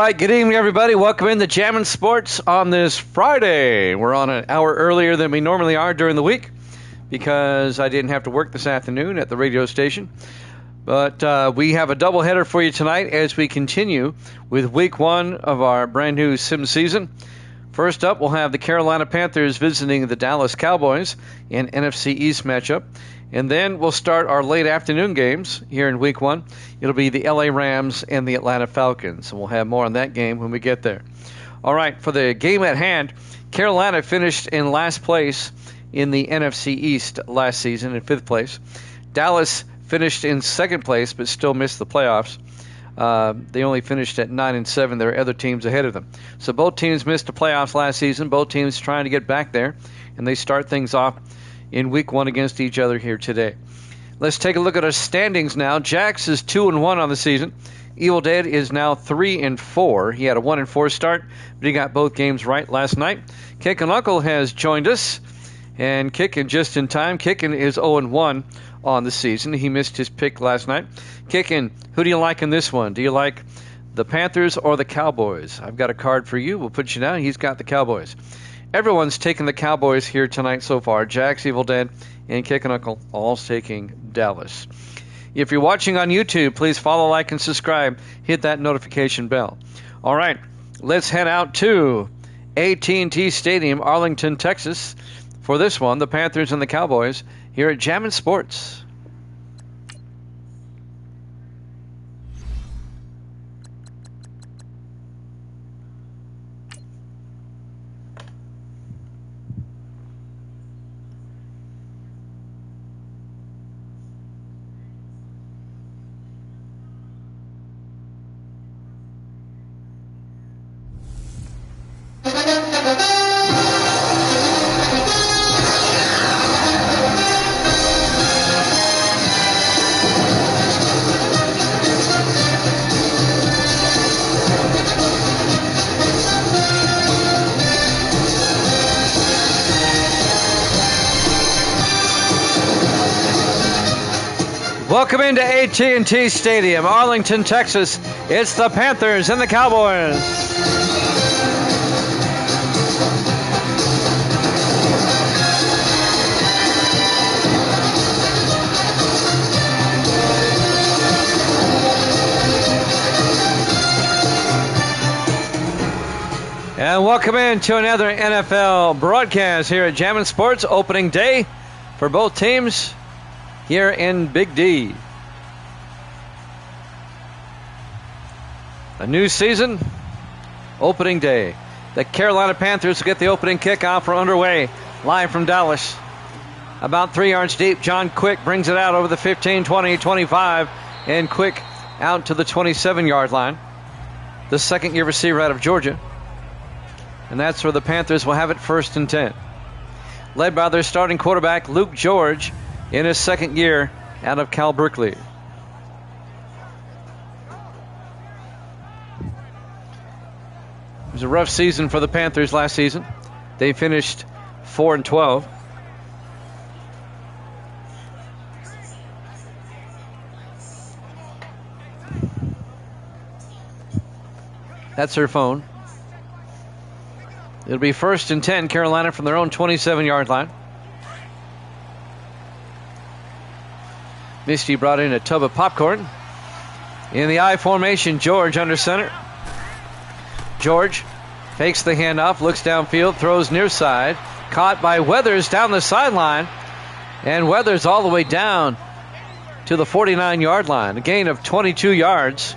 right, good evening, everybody. Welcome into Jammin' Sports on this Friday. We're on an hour earlier than we normally are during the week because I didn't have to work this afternoon at the radio station. But we have a doubleheader for you tonight as we continue with week one of our brand new sim season. First up, we'll have the Carolina Panthers visiting the Dallas Cowboys in NFC East matchup. And then we'll start our late afternoon games here in week one. It'll be the LA Rams and the Atlanta Falcons. And we'll have more on that game when we get there. All right, for the game at hand, Carolina finished in last place in the NFC East last season in fifth place. Dallas finished in second place but still missed the playoffs. They only finished at 9-7. There are other teams ahead of them. So both teams missed the playoffs last season. Both teams trying to get back there. And they start things off in week one against each other here today. Let's take a look at our standings now. Jax is 2-1 on the season. Evil Dead is now 3-4. He had a 1-4 start, but he got both games right last night. Kickin' Uncle has joined us, and Kickin' just in time. Kickin' is 0-1 on the season. He missed his pick last night. Kickin', who do you like in this one? Do you like the Panthers or the Cowboys? I've got a card for you. We'll put you down. He's got the Cowboys. Everyone's taking the Cowboys here tonight so far. Jax, Evil Dead, and Kickin' Uncle all taking Dallas. If you're watching on YouTube, please follow, like, and subscribe. Hit that notification bell. All right, let's head out to AT&T Stadium, Arlington, Texas, for this one, the Panthers and the Cowboys, here at Jammin' Sports. Welcome into AT&T Stadium, Arlington, Texas. It's the Panthers and the Cowboys. And welcome into another NFL broadcast here at Jammin' Sports, opening day for both teams here in Big D. A new season, opening day. The Carolina Panthers get the opening kickoff. We're underway, live from Dallas. About 3 yards deep, John Quick brings it out over the 15, 20, 25, and Quick out to the 27-yard line. The second-year receiver out of Georgia. And that's where the Panthers will have it, 1st and 10. Led by their starting quarterback, Luke George, in his second year out of Cal Berkeley. It was a rough season for the Panthers last season. They finished 4-12. That's her phone. It'll be 1st and 10, Carolina from their own 27-yard line. Misty brought in a tub of popcorn. In the I formation, George under center. George fakes the handoff, looks downfield, throws near side. Caught by Weathers down the sideline. And Weathers all the way down to the 49-yard line. A gain of 22 yards.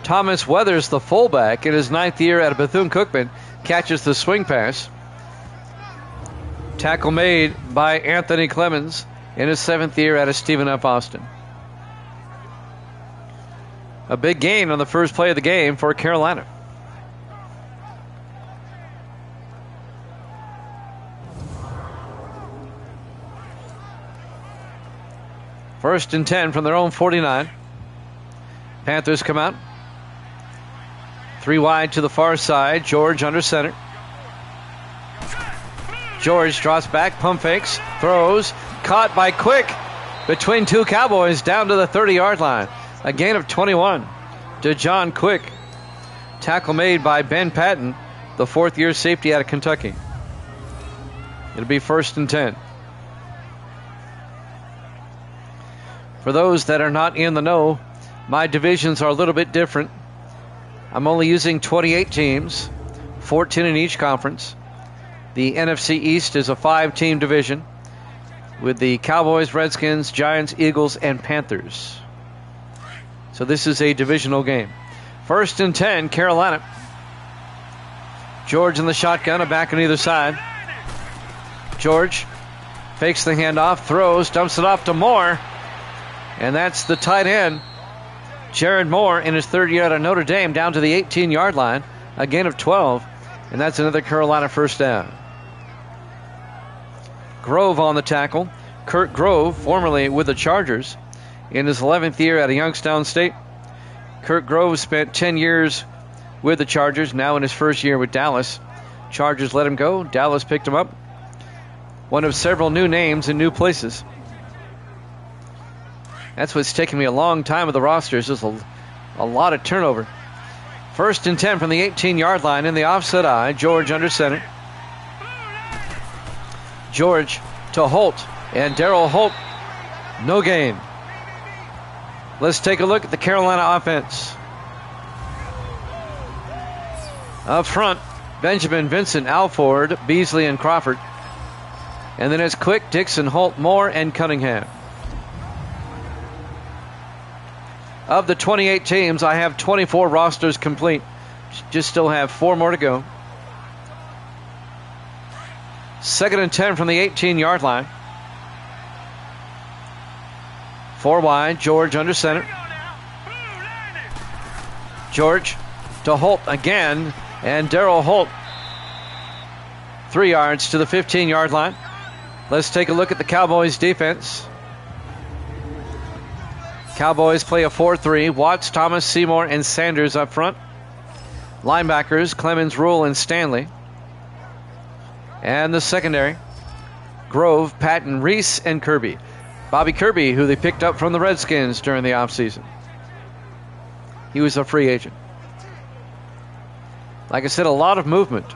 Thomas Weathers, the fullback, in his 9th year out of Bethune-Cookman, catches the swing pass. Tackle made by Anthony Clemens in his 7th year out of Stephen F. Austin. A big gain on the first play of the game for Carolina. First and 10 from their own 49. Panthers come out. 3 wide to the far side. George under center. George drops back, pump fakes, throws. Caught by Quick between 2 Cowboys down to the 30-yard line. A gain of 21 to John Quick. Tackle made by Ben Patton, the fourth-year safety out of Kentucky. It'll be 1st and 10. For those that are not in the know, my divisions are a little bit different. I'm only using 28 teams, 14 in each conference. The NFC East is a 5-team division with the Cowboys, Redskins, Giants, Eagles, and Panthers. So this is a divisional game. 1st and 10, Carolina. George in the shotgun, a back on either side. George fakes the handoff, throws, dumps it off to Moore. And that's the tight end, Jared Moore, in his third year out of Notre Dame, down to the 18-yard line. A gain of 12. And that's another Carolina first down. Grove on the tackle. Kurt Grove, formerly with the Chargers, in his 11th year out of Youngstown State. Kurt Grove spent 10 years with the Chargers, now in his first year with Dallas. Chargers let him go. Dallas picked him up. One of several new names in new places. That's what's taken me a long time with the rosters. There's a lot of turnover. 1st and 10 from the 18-yard line in the offset eye. George under center. George to Holt. And Darryl Holt, no gain. Let's take a look at the Carolina offense. Up front, Benjamin, Vincent, Alford, Beasley, and Crawford. And then it's Quick, Dixon, Holt, Moore, and Cunningham. Of the 28 teams, I have 24 rosters complete. Just still have 4 more to go. 2nd and 10 from the 18-yard line. 4 wide, George under center. George to Holt again, and Darryl Holt 3 yards to the 15-yard line. Let's take a look at the Cowboys defense. Cowboys play a 4-3. Watts, Thomas, Seymour, and Sanders up front. Linebackers, Clemens, Rule, and Stanley. And the secondary, Grove, Patton, Reese, and Kirby. Bobby Kirby, who they picked up from the Redskins during the offseason. He was a free agent. Like I said, a lot of movement.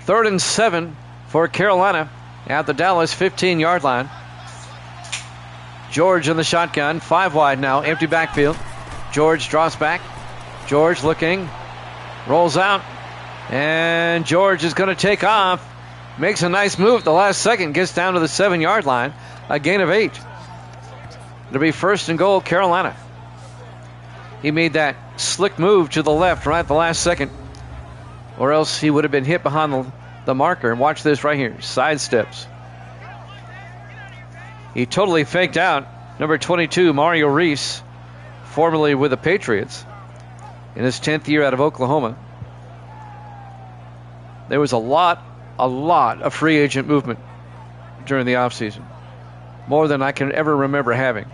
3rd and 7 for Carolina at the Dallas 15-yard line. George in the shotgun, 5 wide now, empty backfield. George draws back. George looking, rolls out, and George is going to take off. Makes a nice move at the last second, gets down to the 7-yard line, a gain of 8. It'll be 1st and goal, Carolina. He made that slick move to the left right at the last second, or else he would have been hit behind the marker. And watch this right here, sidesteps. He totally faked out number 22, Mario Reese, formerly with the Patriots, in his 10th year out of Oklahoma. There was a lot of free agent movement during the offseason. More than I can ever remember having.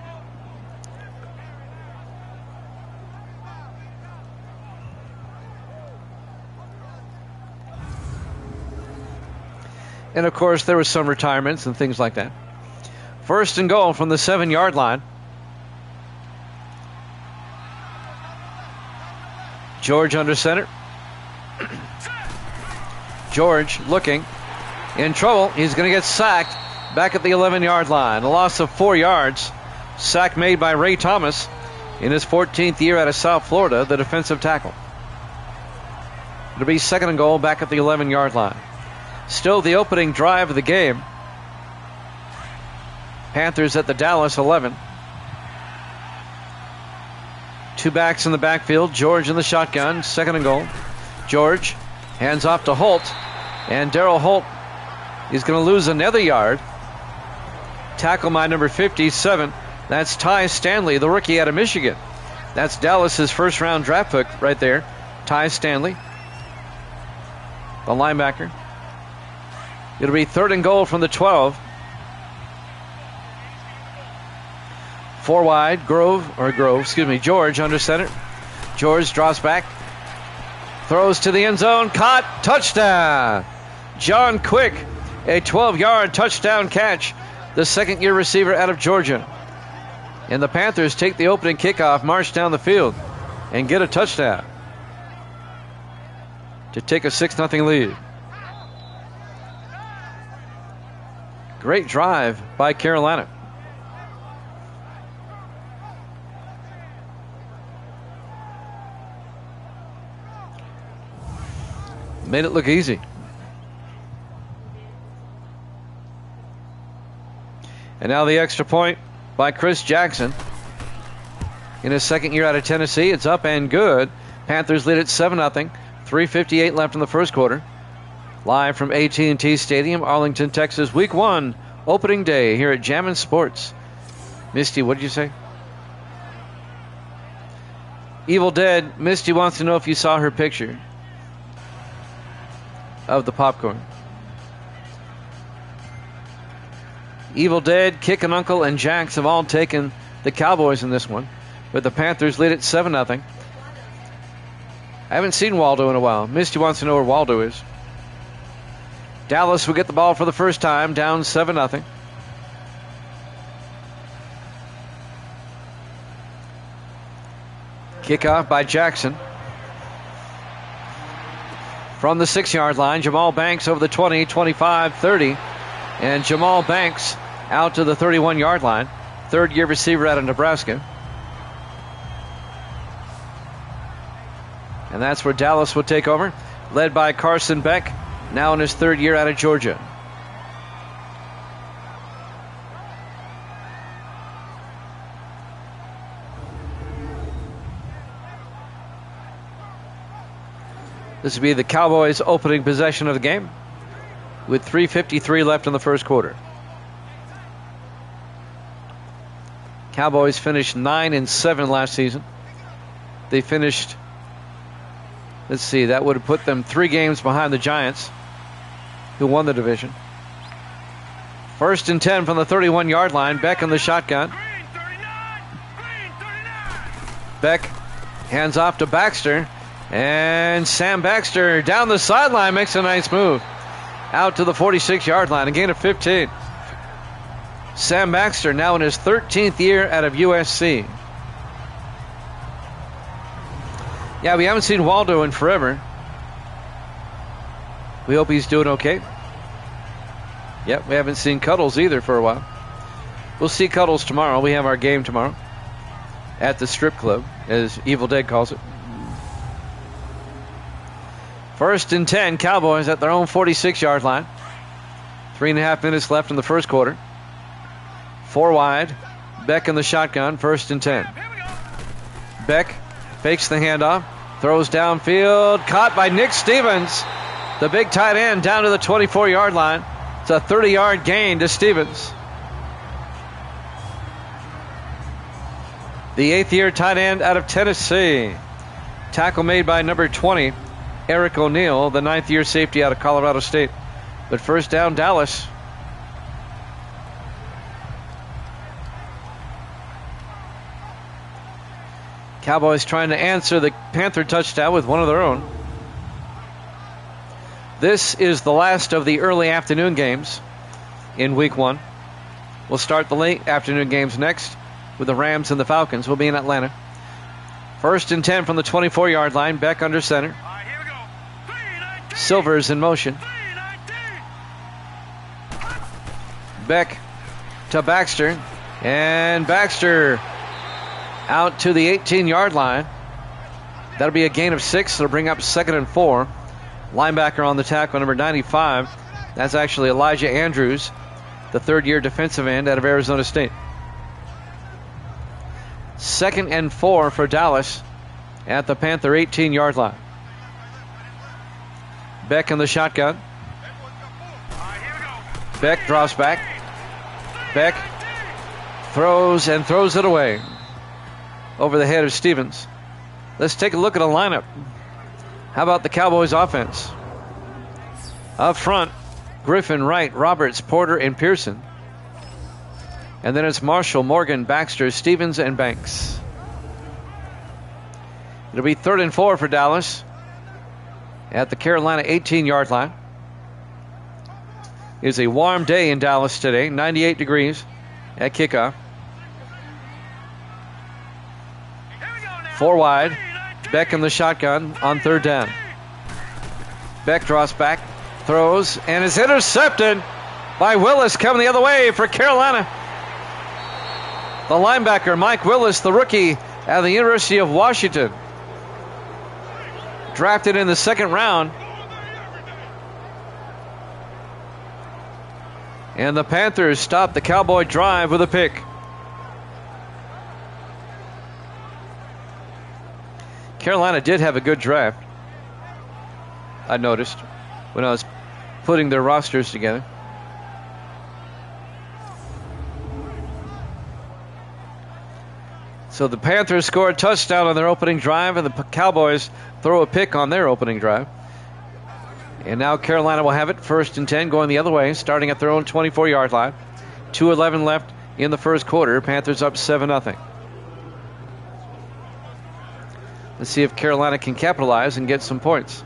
And of course, there was some retirements and things like that. 1st and goal from the 7-yard line. George under center. George looking in trouble. He's going to get sacked back at the 11-yard line. A loss of 4 yards. Sack made by Ray Thomas in his 14th year out of South Florida, the defensive tackle. It'll be 2nd and goal back at the 11-yard line. Still the opening drive of the game. Panthers at the Dallas 11. 2 backs in the backfield. George in the shotgun. 2nd and goal. George hands off to Holt. And Darryl Holt is going to lose another yard. Tackle by number 57. That's Ty Stanley, the rookie out of Michigan. That's Dallas's first-round draft pick right there. Ty Stanley, the linebacker. It'll be 3rd and goal from the 12. 4 wide, George under center. George draws back. Throws to the end zone. Caught. Touchdown. John Quick, a 12-yard touchdown catch. The second-year receiver out of Georgia. And the Panthers take the opening kickoff, march down the field. and get a touchdown to take a 6-0 lead. Great drive by Carolina. Made it look easy. And now the extra point by Chris Jackson. In his second year out of Tennessee, it's up and good. Panthers lead at 7-0. 3:58 left in the first quarter. Live from AT&T Stadium, Arlington, Texas, Week 1, opening day here at Jammin' Sports. Misty, what did you say? Evil Dead, Misty wants to know if you saw her picture of the popcorn. Evil Dead, Kick and Uncle, and Jax have all taken the Cowboys in this one, but the Panthers lead at 7-0. I haven't seen Waldo in a while. Misty wants to know where Waldo is. Dallas will get the ball for the first time, down 7-0. Kickoff by Jackson. From the 6-yard line, Jamal Banks over the 20, 25, 30. And Jamal Banks out to the 31-yard line. Third-year receiver out of Nebraska. And that's where Dallas will take over, led by Carson Beck, now in his third year out of Georgia. This will be the Cowboys' opening possession of the game with 3:53 left in the first quarter. Cowboys finished 9-7 last season. They finished, let's see, that would have put them 3 games behind the Giants, who won the division. First and 10 from the 31-yard line. Beck in the shotgun. Beck hands off to Baxter. And Sam Baxter down the sideline makes a nice move. Out to the 46-yard line. A gain of 15. Sam Baxter now in his 13th year out of USC. Yeah, we haven't seen Waldo in forever. We hope he's doing okay. Yep, we haven't seen Cuddles either for a while. We'll see Cuddles tomorrow. We have our game tomorrow at the strip club, as Evil Dead calls it. First and 10, Cowboys at their own 46-yard line. 3.5 minutes left in the first quarter. 4 wide. Beck in the shotgun. First and 10. Beck fakes the handoff. Throws downfield. Caught by Nick Stevens. The big tight end down to the 24-yard line. It's a 30-yard gain to Stevens. The 8th-year tight end out of Tennessee. Tackle made by number 20, Eric O'Neill, the 9th-year safety out of Colorado State. But first down, Dallas. Cowboys trying to answer the Panther touchdown with one of their own. This is the last of the early afternoon games in Week 1. We'll start the late afternoon games next with the Rams and the Falcons. We'll be in Atlanta. First and 10 from the 24-yard line. Beck under center. Silvers in motion. Beck to Baxter. And Baxter out to the 18-yard line. That'll be a gain of 6. It'll bring up 2nd and 4. Linebacker on the tackle, number 95. That's actually Elijah Andrews, the 3rd-year defensive end out of Arizona State. 2nd and 4 for Dallas at the Panther 18-yard line. Beck in the shotgun. Beck drops back. Beck throws it away over the head of Stevens. Let's take a look at a lineup. How about the Cowboys offense? Up front, Griffin, Wright, Roberts, Porter, and Pearson. And then it's Marshall, Morgan, Baxter, Stevens, and Banks. It'll be 3rd and 4 for Dallas at the Carolina 18-yard line. It's a warm day in Dallas today, 98 degrees at kickoff. 4 wide. Beck in the shotgun on third down. Beck draws back, throws, and is intercepted by Willis coming the other way for Carolina. The linebacker, Mike Willis, the rookie out of the University of Washington. Drafted in the second round. And the Panthers stop the Cowboy drive with a pick. Carolina did have a good draft, I noticed, when I was putting their rosters together. So the Panthers score a touchdown on their opening drive, and the Cowboys throw a pick on their opening drive. And now Carolina will have it, 1st and 10, going the other way, starting at their own 24-yard line. 2:11 left in the first quarter. Panthers up 7-0. Let's see if Carolina can capitalize and get some points.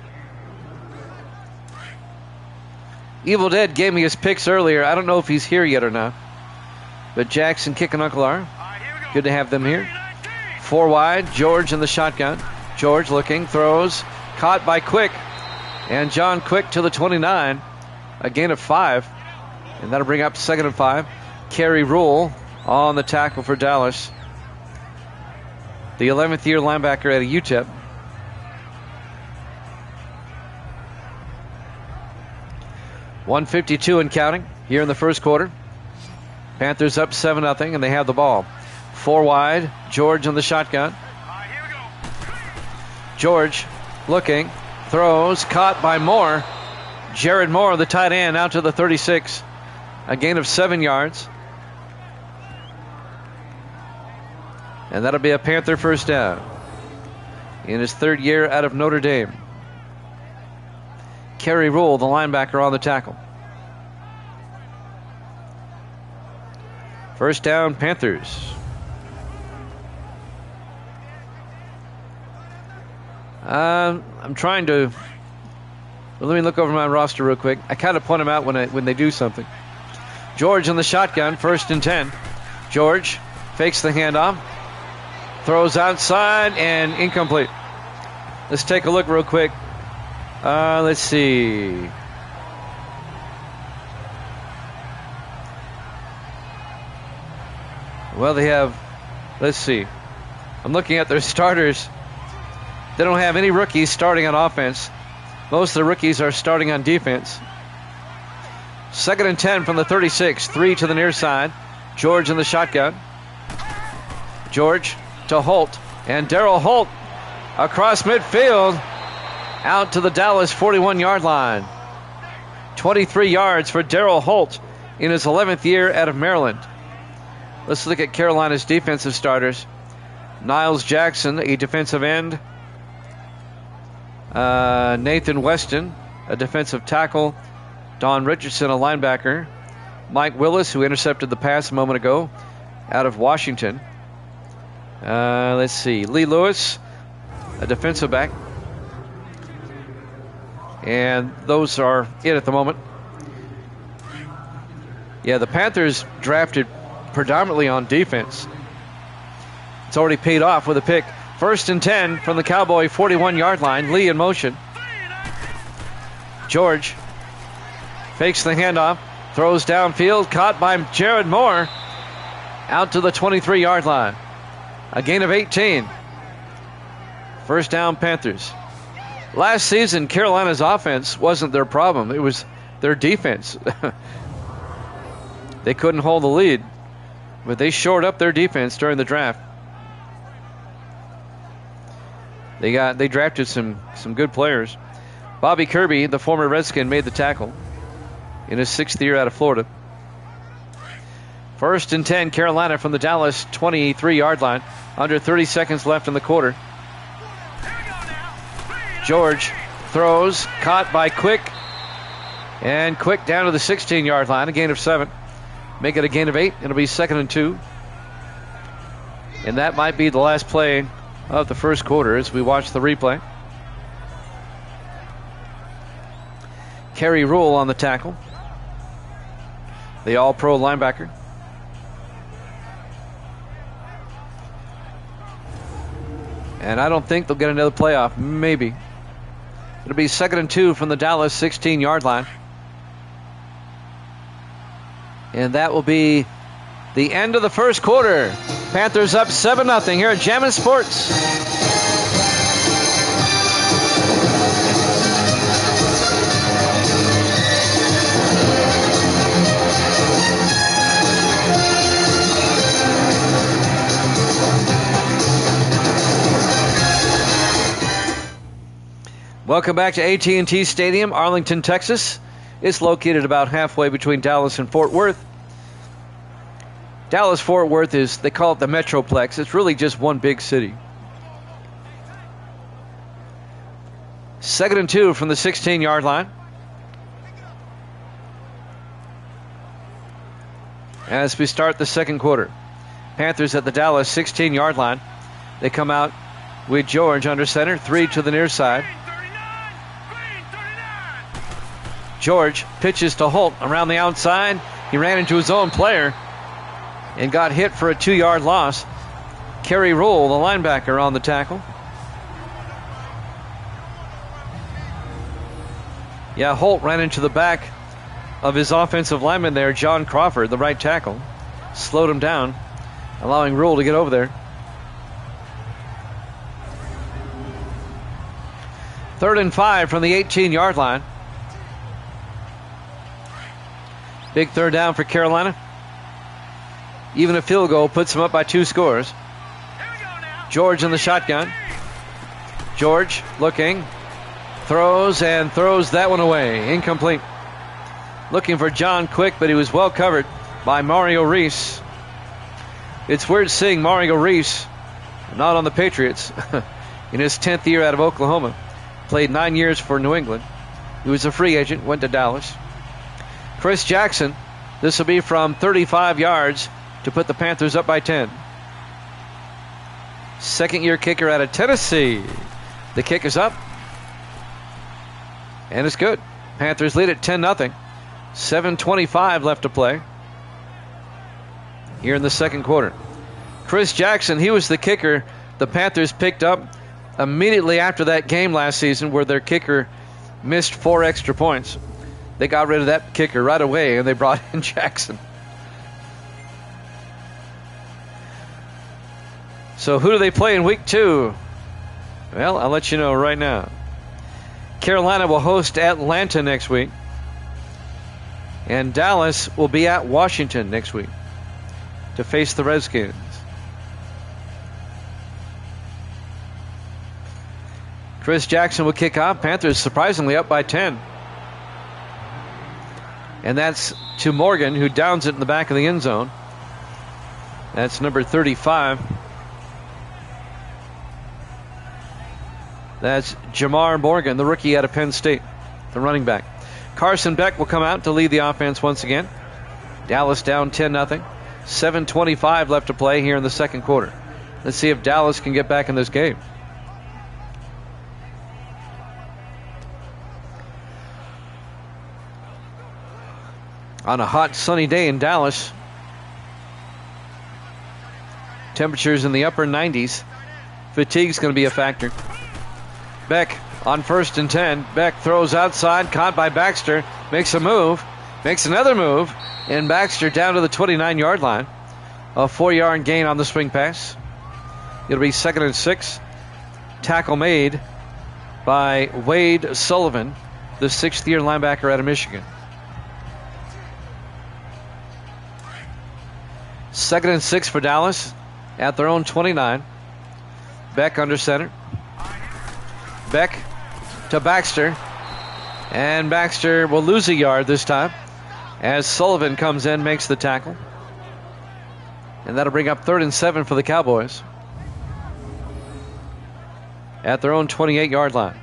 Evil Dead gave me his picks earlier. I don't know if he's here yet or not. But Jackson, Kick, and Uncle are. Good to have them here. 4 wide, George in the shotgun. George looking, throws, caught by Quick. And John Quick to the 29. A gain of 5. And that'll bring up 2nd and 5. Kerry Rule on the tackle for Dallas. The 11th year linebacker at a UTEP. .152 and counting here in the first quarter. Panthers up 7-0, and they have the ball. 4 wide, George on the shotgun. George looking, throws, caught by Moore. Jared Moore, the tight end, out to the 36. A gain of 7 yards. And that'll be a Panther first down in his 3rd year out of Notre Dame. Kerry Rule, the linebacker, on the tackle. First down, Panthers. I'm trying to... Well, let me look over my roster real quick. I kind of point them out when they do something. George in the shotgun, 1st and 10. George fakes the handoff. Throws outside and incomplete. Let's take a look real quick. Let's see. Well, they have, let's see. I'm looking at their starters. They don't have any rookies starting on offense. Most of the rookies are starting on defense. 2nd and 10 from the 36. 3 to the near side. George in the shotgun. George to Holt. And Darryl Holt across midfield out to the Dallas 41-yard line. 23 yards for Darryl Holt in his 11th year out of Maryland. Let's look at Carolina's defensive starters. Niles Jackson, a defensive end. Nathan Weston, a defensive tackle. Don Richardson, a linebacker. Mike Willis, who intercepted the pass a moment ago, out of Washington. Let's see. Lee Lewis, a defensive back. And those are it at the moment. Yeah, the Panthers drafted predominantly on defense. It's already paid off with a pick. 1st and 10 from the Cowboy 41-yard line. Lee in motion. George fakes the handoff. Throws downfield. Caught by Jared Moore. Out to the 23-yard line. A gain of 18. First down, Panthers. Last season, Carolina's offense wasn't their problem. It was their defense. They couldn't hold the lead, but they shored up their defense during the draft. They drafted some good players. Bobby Kirby, the former Redskin, made the tackle in his 6th year out of Florida. 1st and 10, Carolina from the Dallas 23-yard line. Under 30 seconds left in the quarter. George throws, caught by Quick. And Quick down to the 16-yard line, a gain of 7. Make it a gain of 8. It'll be 2nd and 2. And that might be the last play of the first quarter as we watch the replay. Kerry Rule on the tackle. The all-pro linebacker. And I don't think they'll get another playoff. Maybe. It'll be 2nd and 2 from the Dallas 16-yard line. And that will be the end of the first quarter. Panthers up 7-0 here at Jammin' Sports. Welcome back to AT&T Stadium, Arlington, Texas. It's located about halfway between Dallas and Fort Worth. Dallas-Fort Worth is, they call it the Metroplex. It's really just one big city. 2nd and 2 from the 16-yard line. As we start the second quarter. Panthers at the Dallas 16-yard line. They come out with George under center, 3 to the near side. George pitches to Holt around the outside. He ran into his own player and got hit for a 2-yard loss. Kerry Rule, the linebacker, on the tackle. Yeah, Holt ran into the back of his offensive lineman there, John Crawford, the right tackle. Slowed him down, allowing Rule to get over there. 3rd and 5 from the 18-yard line. Big third down for Carolina. Even a field goal puts them up by 2 scores. George in the shotgun. George looking. Throws that one away. Incomplete. Looking for John Quick, but he was well covered by Mario Reese. It's weird seeing Mario Reese not on the Patriots in his 10th year out of Oklahoma. Played 9 years for New England. He was a free agent, went to Dallas. Chris Jackson, this will be from 35 yards to put the Panthers up by 10. Second-year kicker out of Tennessee. The kick is up. And it's good. Panthers lead at 10-0. 7:25 left to play here in the second quarter. Chris Jackson, he was the kicker the Panthers picked up immediately after that game last season where their kicker missed 4 extra points. They got rid of that kicker right away, and they brought in Jackson. So who do they play in week 2? Well, I'll let you know right now. Carolina will host Atlanta next week. And Dallas will be at Washington next week to face the Redskins. Chris Jackson will kick off. Panthers surprisingly up by 10. And that's to Morgan, who downs it in the back of the end zone. That's number 35. That's Jamar Morgan, the rookie out of Penn State, the running back. Carson Beck will come out to lead the offense once again. Dallas down 10-0. 7:25 left to play here in the second quarter. Let's see if Dallas can get back in this game. On a hot, sunny day in Dallas. Temperatures in the upper 90s. Fatigue's going to be a factor. Beck on 1st and 10. Beck throws outside, caught by Baxter. Makes a move. Makes another move. And Baxter down to the 29-yard line. A 4-yard gain on the swing pass. It'll be 2nd and 6. Tackle made by Wade Sullivan, the 6th-year linebacker out of Michigan. 2nd and 6 for Dallas at their own 29. Beck under center. Beck to Baxter. And Baxter will lose a yard this time as Sullivan comes in, makes the tackle. And that'll bring up 3rd and 7 for the Cowboys at their own 28-yard line.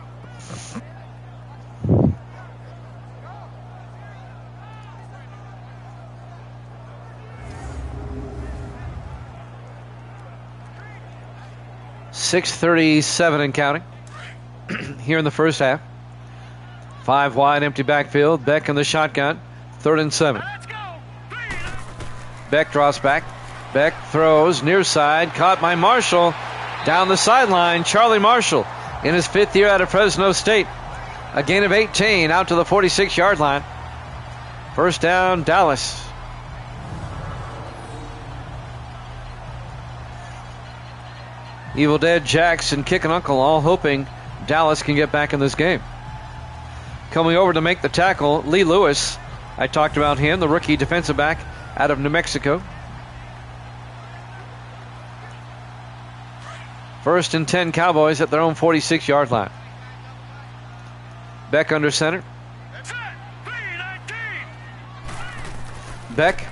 .637 and counting here in the first half. 5 wide, empty backfield. Beck in the shotgun. 3rd and 7. Beck draws back. Beck throws near side. Caught by Marshall. Down the sideline, Charlie Marshall in his 5th year out of Fresno State. A gain of 18 out to the 46-yard line. First down, Dallas. Evil Dead, Jackson, Kick and Uncle all hoping Dallas can get back in this game. Coming over to make the tackle, Lee Lewis. I talked about him, the rookie defensive back out of New Mexico. First and 10 Cowboys at their own 46-yard line. Beck under center. Beck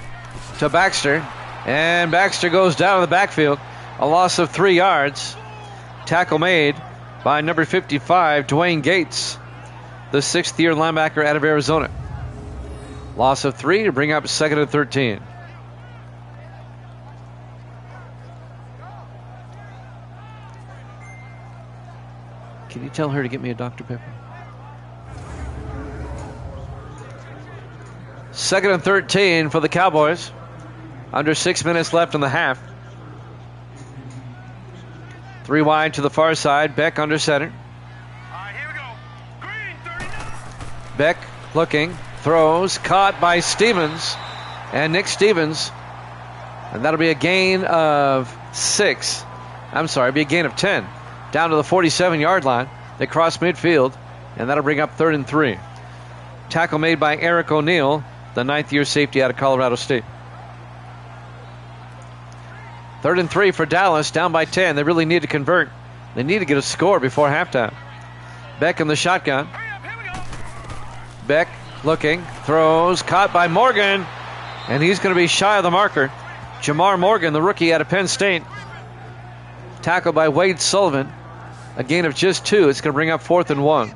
to Baxter. And Baxter goes down in the backfield. A loss of 3 yards. Tackle made by number 55, Dwayne Gates, the 6th-year linebacker out of Arizona. Loss of 3 to bring up 2nd and 13. Can you tell her to get me a Dr. Pepper? 2nd and 13 for the Cowboys. Under 6 minutes left in the half. 3 wide to the far side. Beck under center. Here we go. Green, 39. Beck looking. Throws. Caught by Stevens. And Nick Stevens. And that'll be a gain of 6. I'm sorry, it'll be a gain of 10. Down to the 47-yard line. They cross midfield. And that'll bring up 3rd and 3. Tackle made by Eric O'Neill, the 9th-year safety out of Colorado State. 3rd and 3 for Dallas, down by 10. They really need to convert. They need to get a score before halftime. Beck in the shotgun. Beck looking, throws, caught by Morgan, and he's going to be shy of the marker. Jamar Morgan, the rookie out of Penn State. Tackled by Wade Sullivan. A gain of just 2. It's going to bring up 4th and 1.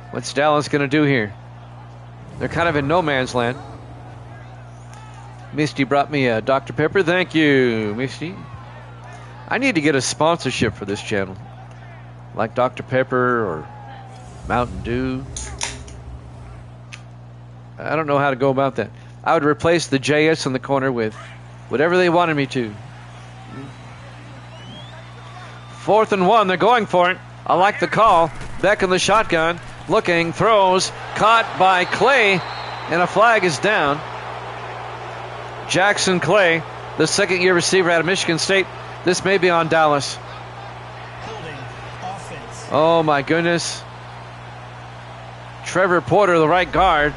What's Dallas going to do here? They're kind of in no man's land. Misty brought me a Dr. Pepper. Thank you, Misty. I need to get a sponsorship for this channel. Like Dr. Pepper or Mountain Dew. I don't know how to go about that. I would replace the JS in the corner with whatever they wanted me to. 4th and 1. They're going for it. I like the call. Beck in the shotgun. Looking, throws, caught by Clay, and a flag is down. Jackson Clay, the 2nd-year receiver out of Michigan State. This may be on Dallas. Holding offense. Oh, my goodness. Trevor Porter, the right guard.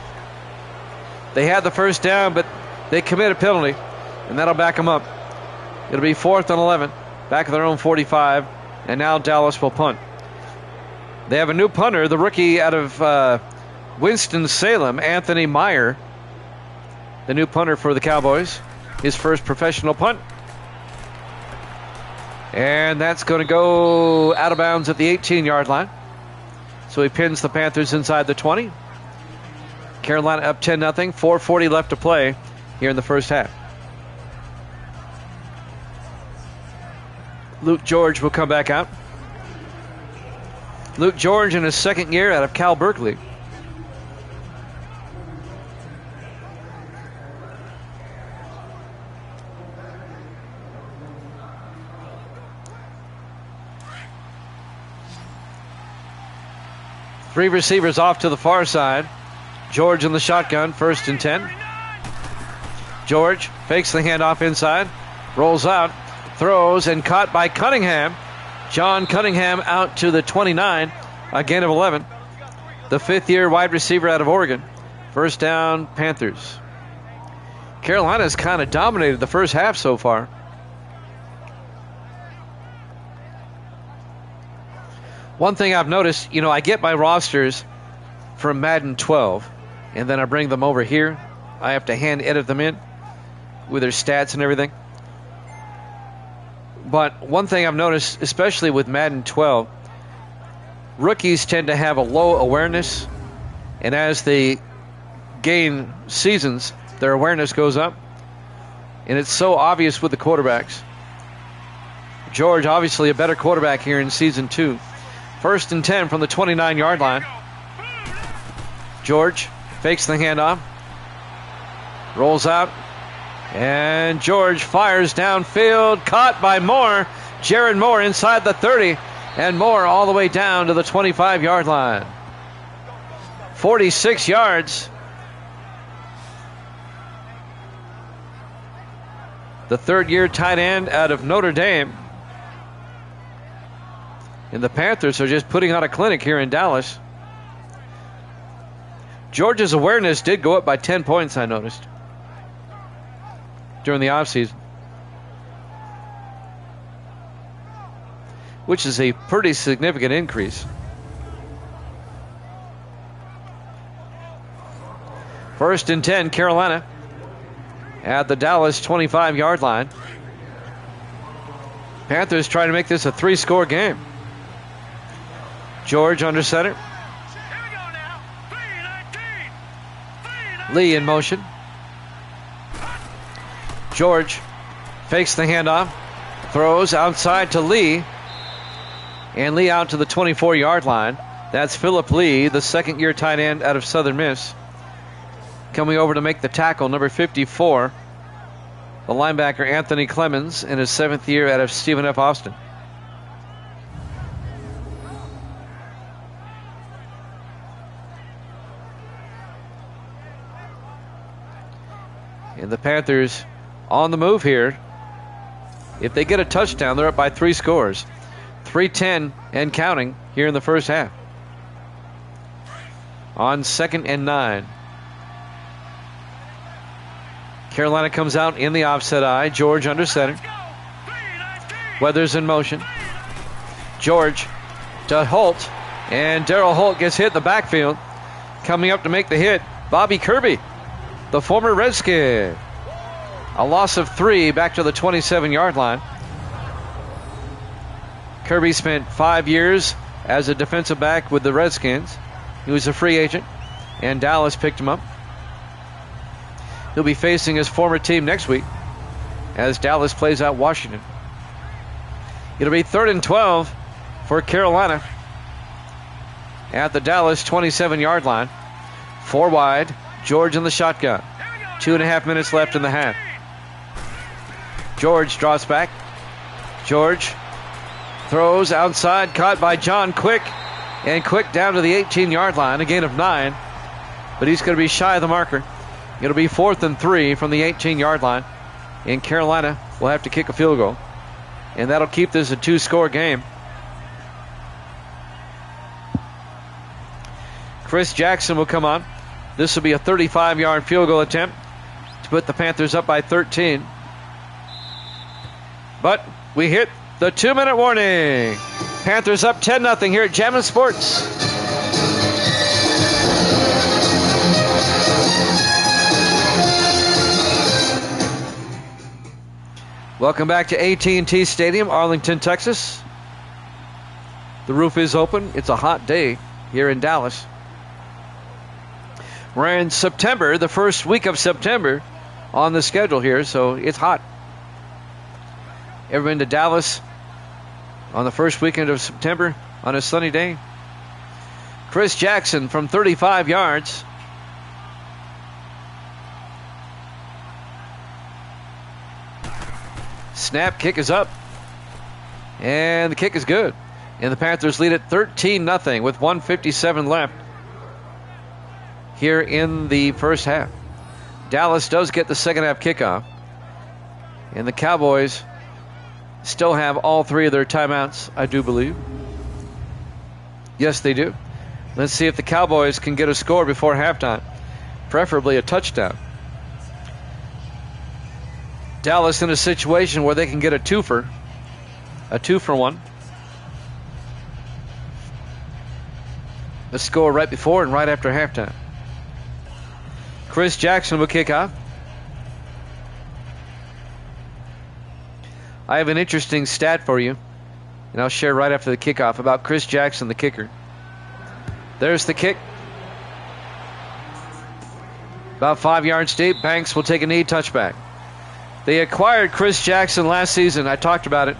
They had the first down, but they commit a penalty, and that'll back them up. It'll be 4th and 11, back at their own 45, and now Dallas will punt. They have a new punter, the rookie out of Winston-Salem, Anthony Meyer. The new punter for the Cowboys. His first professional punt. And that's going to go out of bounds at the 18-yard line. So he pins the Panthers inside the 20. Carolina up 10-0. 4:40 left to play here in the first half. Luke George will come back out. Luke George in his 2nd year out of Cal Berkeley. Three receivers off to the far side. George in the shotgun, 1st and 10. George fakes the handoff inside, rolls out, throws, and caught by Cunningham. John Cunningham out to the 29, a gain of 11. The 5th-year wide receiver out of Oregon. First down, Panthers. Carolina's kind of dominated the first half so far. One thing I've noticed, I get my rosters from Madden 12, and then I bring them over here. I have to hand edit them in with their stats and everything. But one thing I've noticed, especially with Madden 12, rookies tend to have a low awareness, and as they gain seasons, their awareness goes up. And it's so obvious with the quarterbacks. George, obviously a better quarterback here in season 2. 1st and 10 from the 29-yard line. George fakes the handoff. Rolls out. And George fires downfield, caught by Moore. Jared Moore inside the 30, and Moore all the way down to the 25-yard line. 46 yards. The third-year tight end out of Notre Dame. And the Panthers are just putting on a clinic here in Dallas. Georgia's awareness did go up by 10 points, I noticed, during the offseason, which is a pretty significant increase. First and 10, Carolina at the Dallas 25-yard line. Panthers trying to make this a 3-score game. George under center. Lee in motion. George fakes the handoff, throws outside to Lee, and Lee out to the 24-yard line. That's Philip Lee, the second-year tight end out of Southern Miss, coming over to make the tackle, number 54, the linebacker Anthony Clemens, in his 7th year out of Stephen F. Austin. And the Panthers on the move here. If they get a touchdown, they're up by 3 scores. 3:10 and counting here in the first half. On 2nd and 9. Carolina comes out in the offset eye. George under center. Weathers in motion. George to Holt. And Darrell Holt gets hit in the backfield. Coming up to make the hit, Bobby Kirby, the former Redskin. A loss of 3 back to the 27-yard line. Kirby spent 5 years as a defensive back with the Redskins. He was a free agent, and Dallas picked him up. He'll be facing his former team next week as Dallas plays out Washington. It'll be 3rd and 12 for Carolina at the Dallas 27-yard line. 4 wide, George in the shotgun. 2.5 minutes left in the half. George draws back. George throws outside, caught by John Quick. And Quick down to the 18-yard line, a gain of 9. But he's going to be shy of the marker. It'll be 4th and 3 from the 18-yard line. And Carolina will have to kick a field goal. And that'll keep this a 2-score game. Chris Jackson will come on. This will be a 35-yard field goal attempt to put the Panthers up by 13. But we hit the 2-minute warning. Panthers up 10-0 here at Jammin' Sports. Welcome back to AT&T Stadium, Arlington, Texas. The roof is open. It's a hot day here in Dallas. We're in September, the first week of September on the schedule here, so it's hot. Ever been to Dallas on the first weekend of September on a sunny day? Chris Jackson from 35 yards. Snap, kick is up. And the kick is good. And the Panthers lead it 13-0 with 1:57 left here in the first half. Dallas does get the second half kickoff. And the Cowboys still have all 3 of their timeouts, I do believe. Yes, they do. Let's see if the Cowboys can get a score before halftime, preferably a touchdown. Dallas in a situation where they can get a 2-for 1. The score right before and right after halftime. Chris Jackson will kick off. I have an interesting stat for you, and I'll share right after the kickoff about Chris Jackson, the kicker. There's the kick. About 5 yards deep. Banks will take a knee, touchback. They acquired Chris Jackson last season. I talked about it.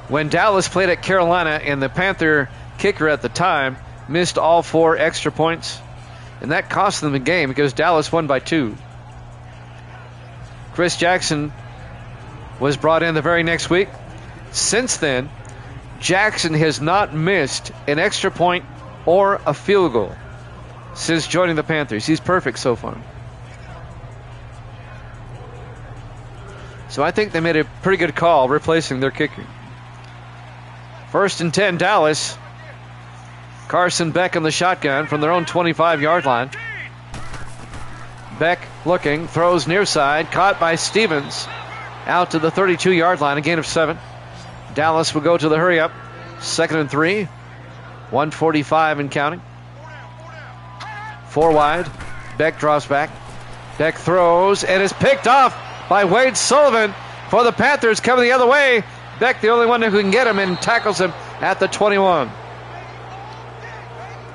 When Dallas played at Carolina, and the Panther kicker at the time missed all 4 extra points, and that cost them the game because Dallas won by 2. Chris Jackson was brought in the very next week. Since then, Jackson has not missed an extra point or a field goal since joining the Panthers. He's perfect so far. So I think they made a pretty good call replacing their kicker. 1st and 10, Dallas. Carson Beck in the shotgun from their own 25-yard line. Beck looking, throws near side, caught by Stevens out to the 32-yard line, a gain of 7. Dallas will go to the hurry up. 2nd and 3, 1:45 and counting. 4 wide. Beck draws back. Beck throws and is picked off by Wade Sullivan for the Panthers, coming the other way. Beck, the only one who can get him, and tackles him at the 21.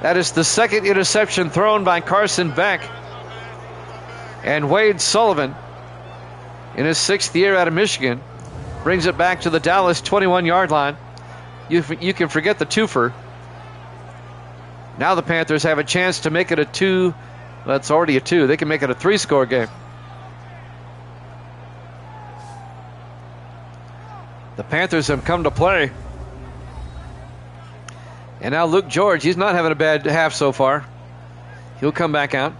That is the second interception thrown by Carson Beck. And Wade Sullivan, in his 6th year out of Michigan, brings it back to the Dallas 21-yard line. You can forget the twofer. Now the Panthers have a chance to make it a 2. That's already a 2. They can make it a 3-score game. The Panthers have come to play. And now Luke George, he's not having a bad half so far. He'll come back out.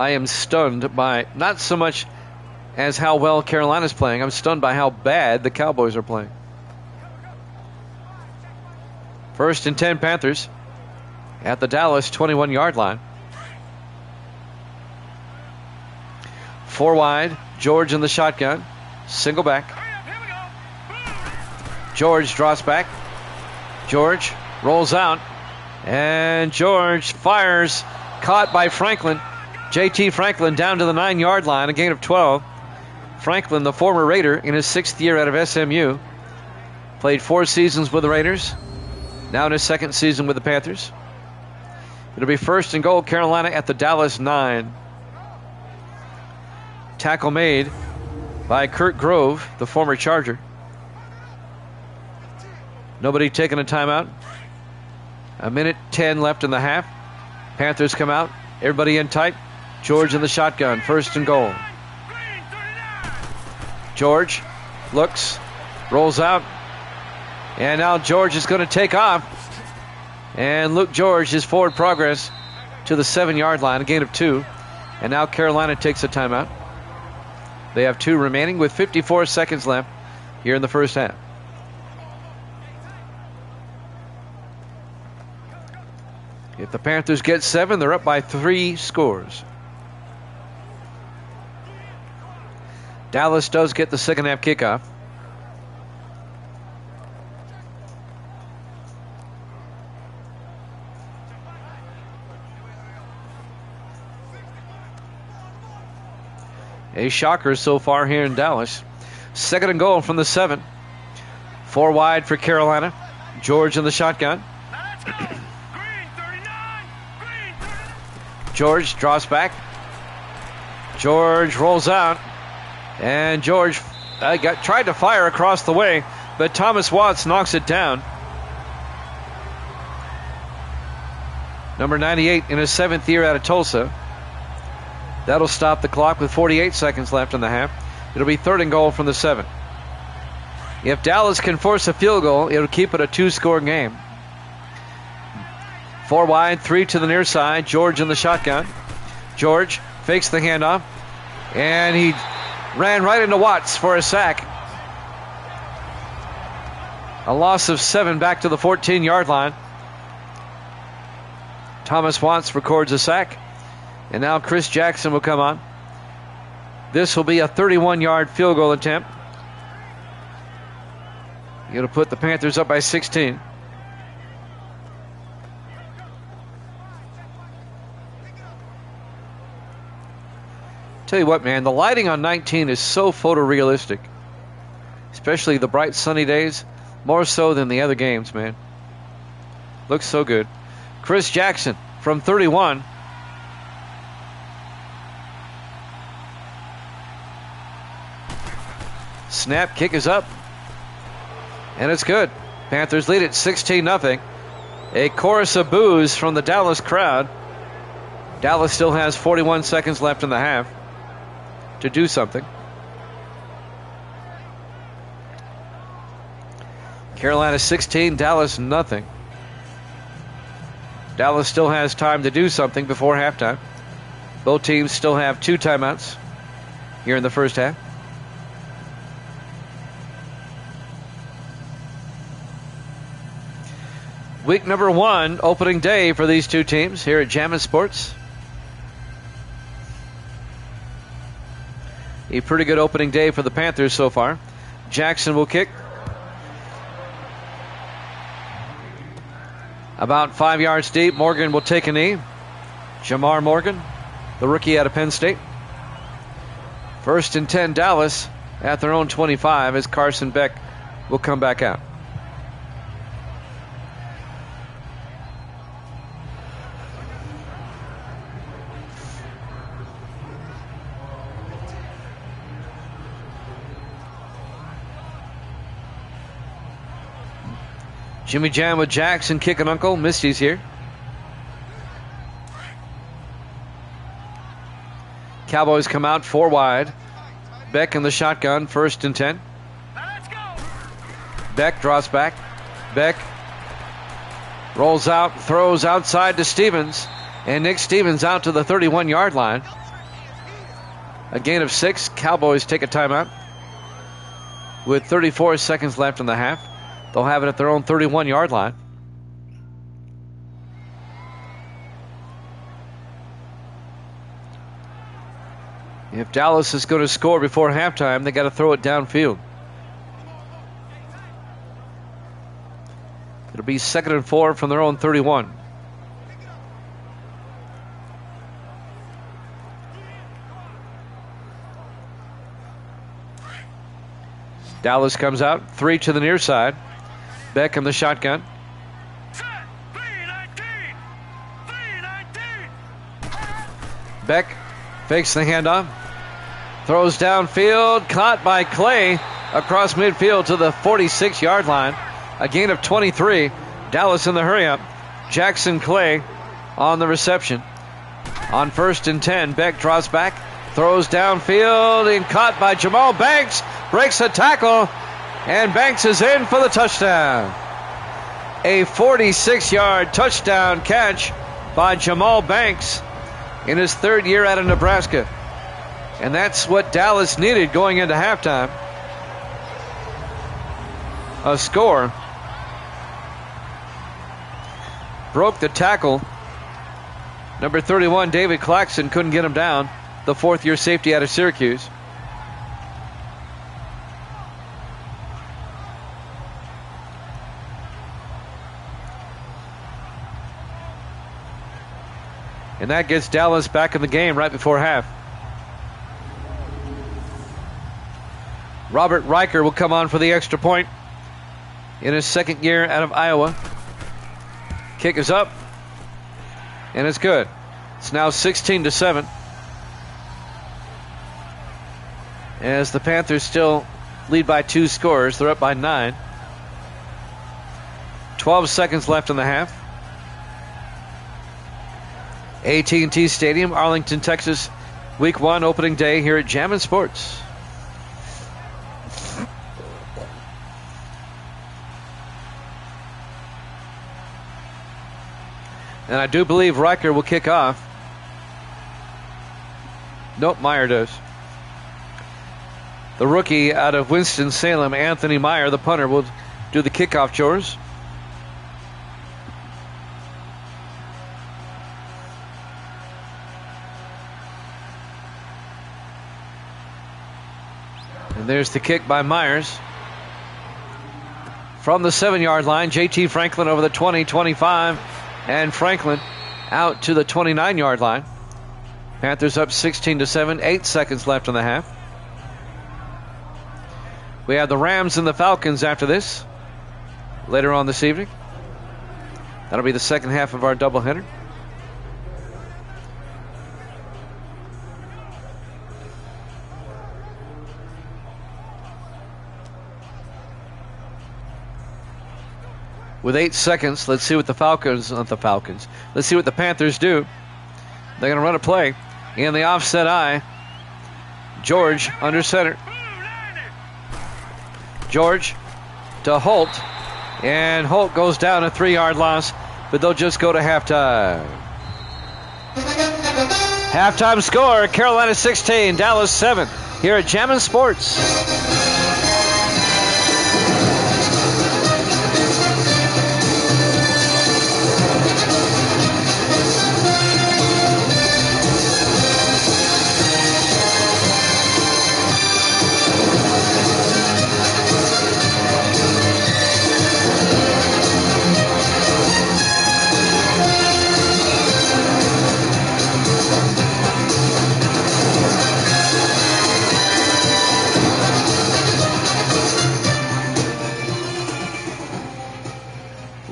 I am stunned by not so much as how well Carolina's playing. I'm stunned by how bad the Cowboys are playing. 1st and 10, Panthers at the Dallas 21-yard line. 4 wide. George in the shotgun. Single back. George draws back. George rolls out. And George fires. Caught by Franklin. J.T. Franklin down to the 9-yard line. A gain of 12. Franklin, the former Raider, in his 6th year out of SMU. Played 4 seasons with the Raiders. Now in his 2nd season with the Panthers. It'll be 1st and goal, Carolina at the Dallas 9. Tackle made by Kurt Grove, the former Charger. Nobody taking a timeout. 1:10 left in the half. Panthers come out. Everybody in tight. George in the shotgun. 1st and goal. George looks, rolls out. And now George is going to take off. And Luke George, his forward progress to the 7-yard line, a gain of 2. And now Carolina takes a timeout. They have 2 remaining with 54 seconds left here in the first half. If the Panthers get 7, they're up by 3 scores. Dallas does get the second half kickoff. A shocker so far here in Dallas. 2nd and goal from the 7. 4 wide for Carolina. George in the shotgun. George draws back. George rolls out. And George tried to fire across the way, but Thomas Watts knocks it down. Number 98 in his 7th year out of Tulsa. That'll stop the clock with 48 seconds left in the half. It'll be 3rd and goal from the 7. If Dallas can force a field goal, it'll keep it a 2-score game. 4 wide, 3 to the near side. George in the shotgun. George fakes the handoff, and he ran right into Watts for a sack. A loss of 7 back to the 14-yard line. Thomas Watts records a sack. And now Chris Jackson will come on. This will be a 31-yard field goal attempt. It'll put the Panthers up by 16. Tell you what, man, the lighting on 19 is so photorealistic. Especially the bright sunny days. More so than the other games, man. Looks so good. Chris Jackson from 31. Snap, kick is up. And it's good. Panthers lead it 16-0. A chorus of boos from the Dallas crowd. Dallas still has 41 seconds left in the half. to do something. Carolina 16, Dallas nothing. Dallas still has time to do something before halftime. Both teams still have 2 timeouts here in the first half. Week number 1, opening day for these two teams here at Jammin' Sports. A pretty good opening day for the Panthers so far. Jackson will kick. About 5 yards deep. Morgan will take a knee. Jamar Morgan, the rookie out of Penn State. 1st and 10 Dallas at their own 25 as Carson Beck will come back out. Jimmy Jam with Jackson kicking uncle. Misty's here. Cowboys come out 4 wide. Beck in the shotgun, 1st and 10. Let's go. Beck draws back. Beck rolls out, throws outside to Stevens. And Nick Stevens out to the 31-yard line. A gain of 6. Cowboys take a timeout with 34 seconds left in the half. They'll have it at their own 31-yard line. If Dallas is going to score before halftime, they got to throw it downfield. It'll be 2nd and 4 from their own 31. Dallas comes out, 3 to the near side. Beck in the shotgun. Set. 319. 319. Beck fakes the handoff. Throws downfield. Caught by Clay across midfield to the 46-yard line. A gain of 23. Dallas in the hurry up. Jackson Clay on the reception. On 1st and 10, Beck draws back. Throws downfield and caught by Jamal Banks. Breaks a tackle. And Banks is in for the touchdown. A 46-yard touchdown catch by Jamal Banks in his 3rd year out of Nebraska. And that's what Dallas needed going into halftime. A score. Broke the tackle. Number 31, David Claxton, couldn't get him down. The 4th-year safety out of Syracuse. And that gets Dallas back in the game right before half. Robert Riker will come on for the extra point in his 2nd year out of Iowa. Kick is up. And it's good. It's now 16-7. As the Panthers still lead by 2 scores. They're up by 9. 12 seconds left in the half. AT&T Stadium, Arlington, Texas. Week 1 opening day here at Jammin' Sports. And I do believe Riker will kick off. Nope, Meyer does. The rookie out of Winston-Salem, Anthony Meyer, the punter, will do the kickoff chores. And there's the kick by Myers. From the 7-yard line, JT Franklin over the 20, 25, and Franklin out to the 29-yard line. Panthers up 16-7, 8 seconds left in the half. We have the Rams and the Falcons after this later on this evening. That'll be the second half of our doubleheader. With 8 seconds, let's see what let's see what the Panthers do. They're going to run a play in the offset eye. George under center. George to Holt. And Holt goes down a 3-yard loss, but they'll just go to halftime. Halftime score, Carolina 16, Dallas 7, here at Jammin' Sports.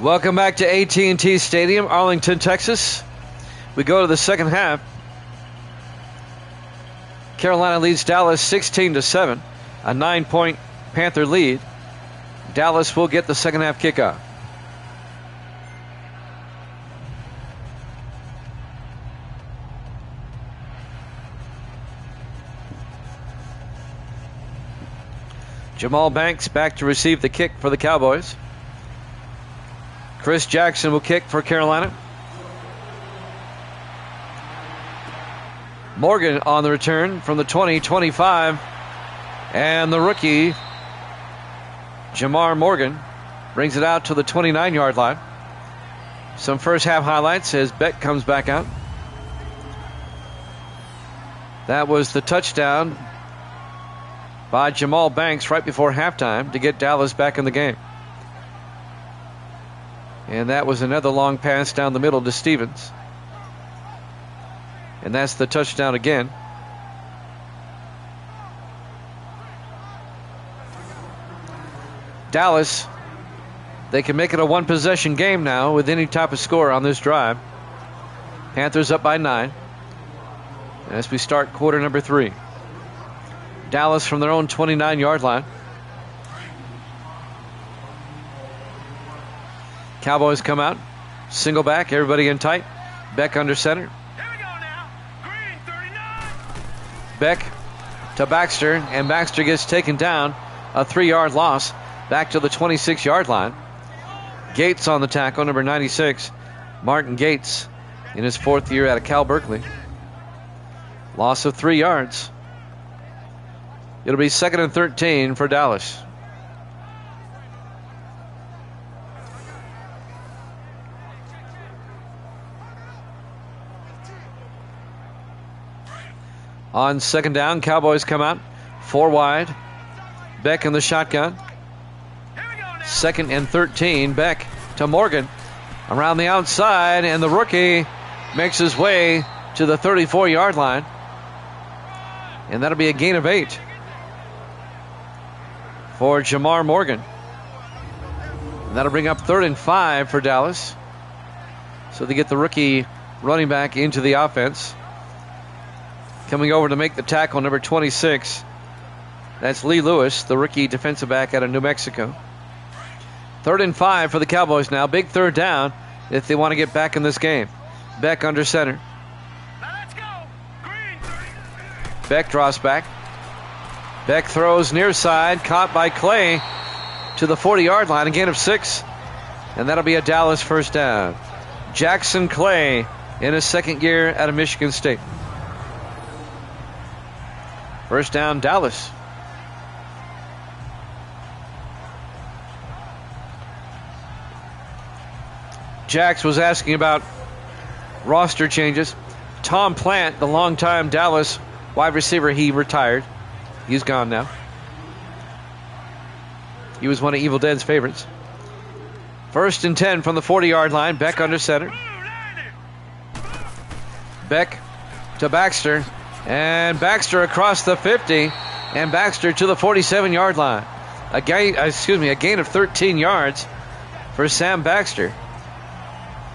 Welcome back to AT&T Stadium, Arlington, Texas. We go to the second half. Carolina leads Dallas 16-7, a 9-point Panther lead. Dallas will get the second half kickoff. Jamal Banks back to receive the kick for the Cowboys. Chris Jackson will kick for Carolina. Morgan on the return from the 20-25. And the rookie, Jamar Morgan, brings it out to the 29-yard line. Some first half highlights as Beck comes back out. That was the touchdown by Jamal Banks right before halftime to get Dallas back in the game. And that was another long pass down the middle to Stevens. And that's the touchdown again. Dallas, they can make it a one-possession game now with any type of score on this drive. Panthers up by 9 as we start quarter number 3. Dallas from their own 29-yard line. Cowboys come out, single back, everybody in tight. Beck under center. Here we go now. Green 39. Beck to Baxter, and Baxter gets taken down, a 3-yard loss, back to the 26-yard line. Gates on the tackle, number 96, Martin Gates, in his 4th year out of Cal Berkeley. Loss of 3 yards. It'll be 2nd and 13 for Dallas. On second down, Cowboys come out. 4 wide. Beck in the shotgun. 2nd and 13. Beck to Morgan. Around the outside, and the rookie makes his way to the 34-yard line. And that'll be a gain of 8 for Jamar Morgan. And that'll bring up 3rd and 5 for Dallas. So they get the rookie running back into the offense. Coming over to make the tackle, number 26. That's Lee Lewis, the rookie defensive back out of New Mexico. 3rd and 5 for the Cowboys now. Big 3rd down if they want to get back in this game. Beck under center. Now let's go. Green. Beck draws back. Beck throws near side, caught by Clay to the 40-yard line, a gain of 6. And that'll be a Dallas first down. Jackson Clay in his 2nd year out of Michigan State. First down, Dallas. Jax was asking about roster changes. Tom Plant, the longtime Dallas wide receiver, he retired. He's gone now. He was one of Evil Dead's favorites. 1st and 10 from the 40-yard line. Beck under center. Beck to Baxter. And Baxter across the 50. And Baxter to the 47-yard line. A gain of 13 yards for Sam Baxter,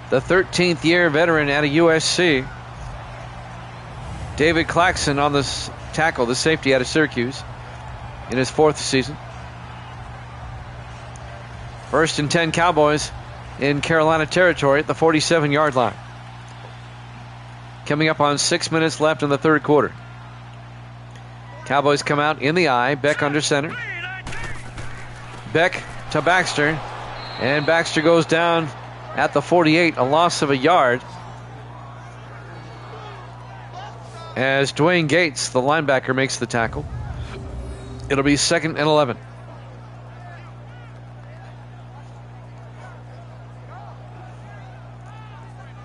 the 13th year veteran out of USC. David Claxton on the tackle, the safety out of Syracuse, in his 4th season. 1st and 10 Cowboys in Carolina territory at the 47-yard line. Coming up on 6 minutes left in the 3rd quarter. Cowboys come out in the eye. Beck under center. Beck to Baxter. And Baxter goes down at the 48, a loss of a yard. As Dwayne Gates, the linebacker, makes the tackle. It'll be 2nd and 11.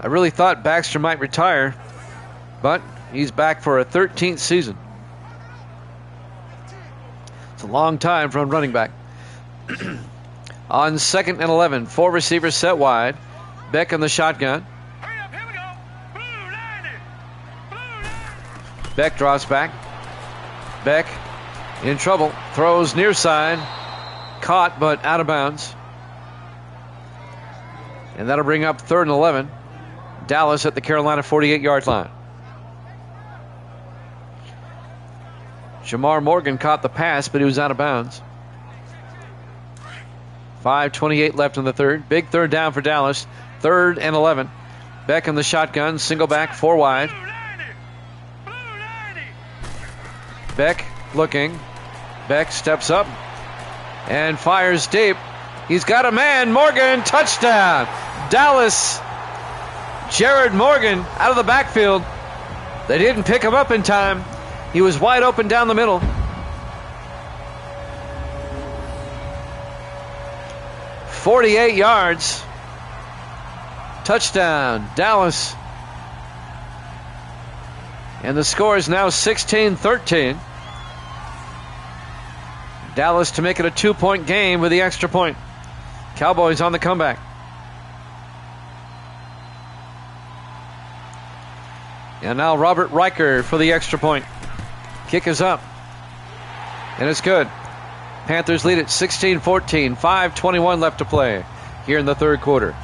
I really thought Baxter might retire, but he's back for a 13th season. It's a long time for a running back. On 2nd and 11, 4 receivers set wide. Beck in the shotgun. Hurry up, here we go. Blue 90. Blue 90. Beck draws back. Beck in trouble. Throws near side. Caught, but out of bounds. And that'll bring up 3rd and 11. Dallas at the Carolina 48-yard line. Jamar Morgan caught the pass, but he was out of bounds. 5:28 left in the third. Big third down for Dallas. 3rd and 11. Beck in the shotgun. Single back, 4 wide. Blue 90. Blue 90. Beck looking. Beck steps up and fires deep. He's got a man. Morgan, touchdown. Dallas. Jared Morgan out of the backfield. They didn't pick him up in time. He was wide open down the middle. "48 yards. Touchdown, Dallas." And the score is now 16-13. Dallas to make it a 2-point game with the extra point. Cowboys on the comeback. And now Robert Riker for the extra point. Kick is up. And it's good. Panthers lead it 16-14. 5:21 left to play here in the third quarter.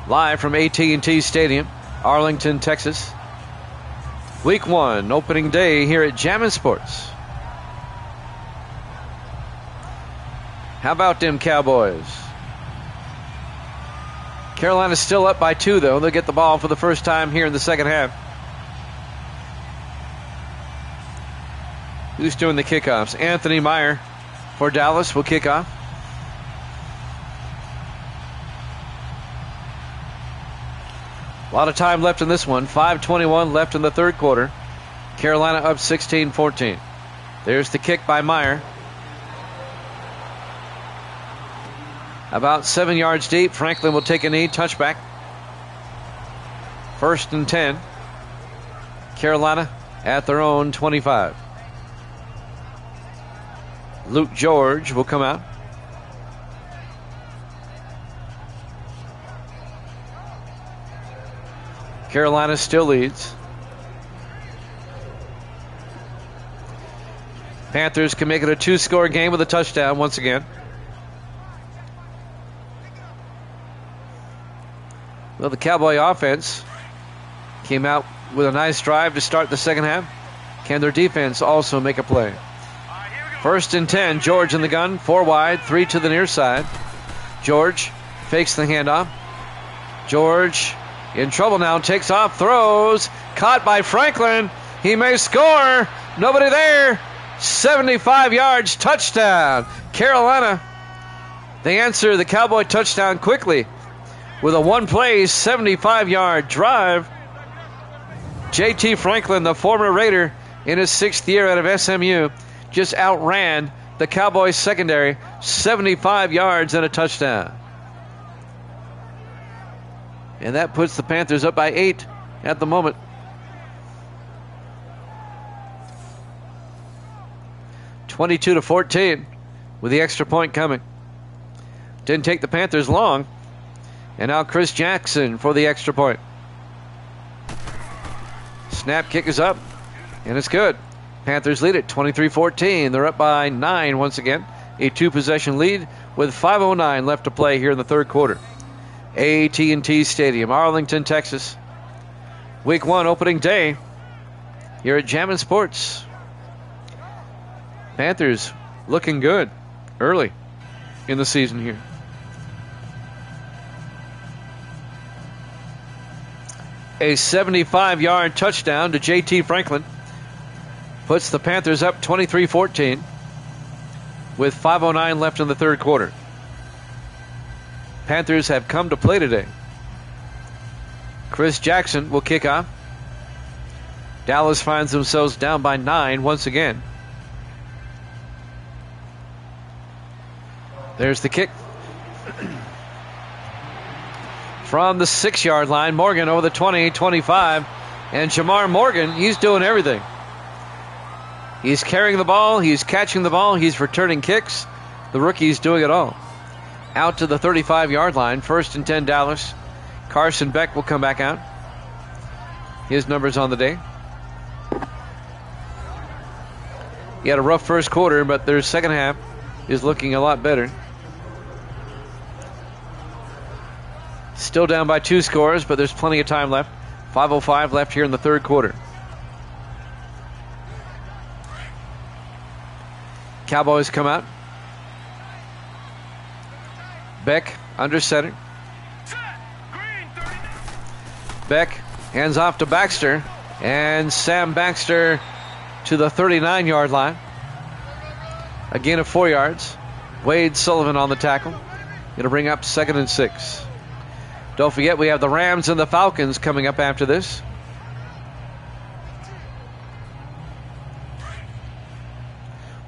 Live from AT&T Stadium, Arlington, Texas. Week 1, opening day here at Jammin' Sports. How about them Cowboys? Carolina's still up by 2, though. They'll get the ball for the first time here in the second half. Who's doing the kickoffs? Anthony Meyer for Dallas will kick off. A lot of time left in this one. 5:21 left in the third quarter. Carolina up 16-14. There's the kick by Meyer. About 7 yards deep. Franklin will take a knee. Touchback. 1st and 10. Carolina at their own 25. Luke George will come out. Carolina still leads. Panthers can make it a 2-score game with a touchdown once again. Well, the Cowboy offense came out with a nice drive to start the second half. Can their defense also make a play? 1st and 10. George in the gun. 4 wide. 3 to the near side. George fakes the handoff. George in trouble now. Takes off. Throws. Caught by Franklin. He may score. Nobody there. 75 yards. Touchdown. Carolina. They answer the Cowboy touchdown quickly with a one-play 75-yard drive. J.T. Franklin, the former Raider in his 6th year out of SMU, just outran the Cowboys secondary 75 yards and a touchdown. And that puts the Panthers up by 8 at the moment. (22-14) with the extra point coming. Didn't take the Panthers long. And now Chris Jackson for the extra point. Snap, kick is up, and it's good. Panthers lead it 23-14. They're up by 9 once again. A 2-possession lead with 5:09 left to play here in the third quarter. AT&T Stadium, Arlington, Texas. Week 1 opening day here at Jammin' Sports. Panthers looking good early in the season here. A 75-yard touchdown to J.T. Franklin. puts the Panthers up 23-14 with 5:09 left in the third quarter. Panthers have come to play today. Chris Jackson will kick off. Dallas finds themselves down by 9 once again. There's the kick. From the 6-yard line, Morgan over the 20, 25. And Jamar Morgan, he's doing everything. He's carrying the ball, he's catching the ball, he's returning kicks. The rookie's doing it all. Out to the 35-yard line, 1st and 10 Dallas. Carson Beck will come back out. His number's on the day. He had a rough first quarter, but their second half is looking a lot better. Still down by 2 scores, but there's plenty of time left. 5:05 left here in the third quarter. Cowboys come out. Beck under center. Beck hands off to Baxter, and Sam Baxter to the 39-yard line. A gain of 4 yards. Wade Sullivan on the tackle. It'll bring up 2nd and 6. Don't forget, we have the Rams and the Falcons coming up after this.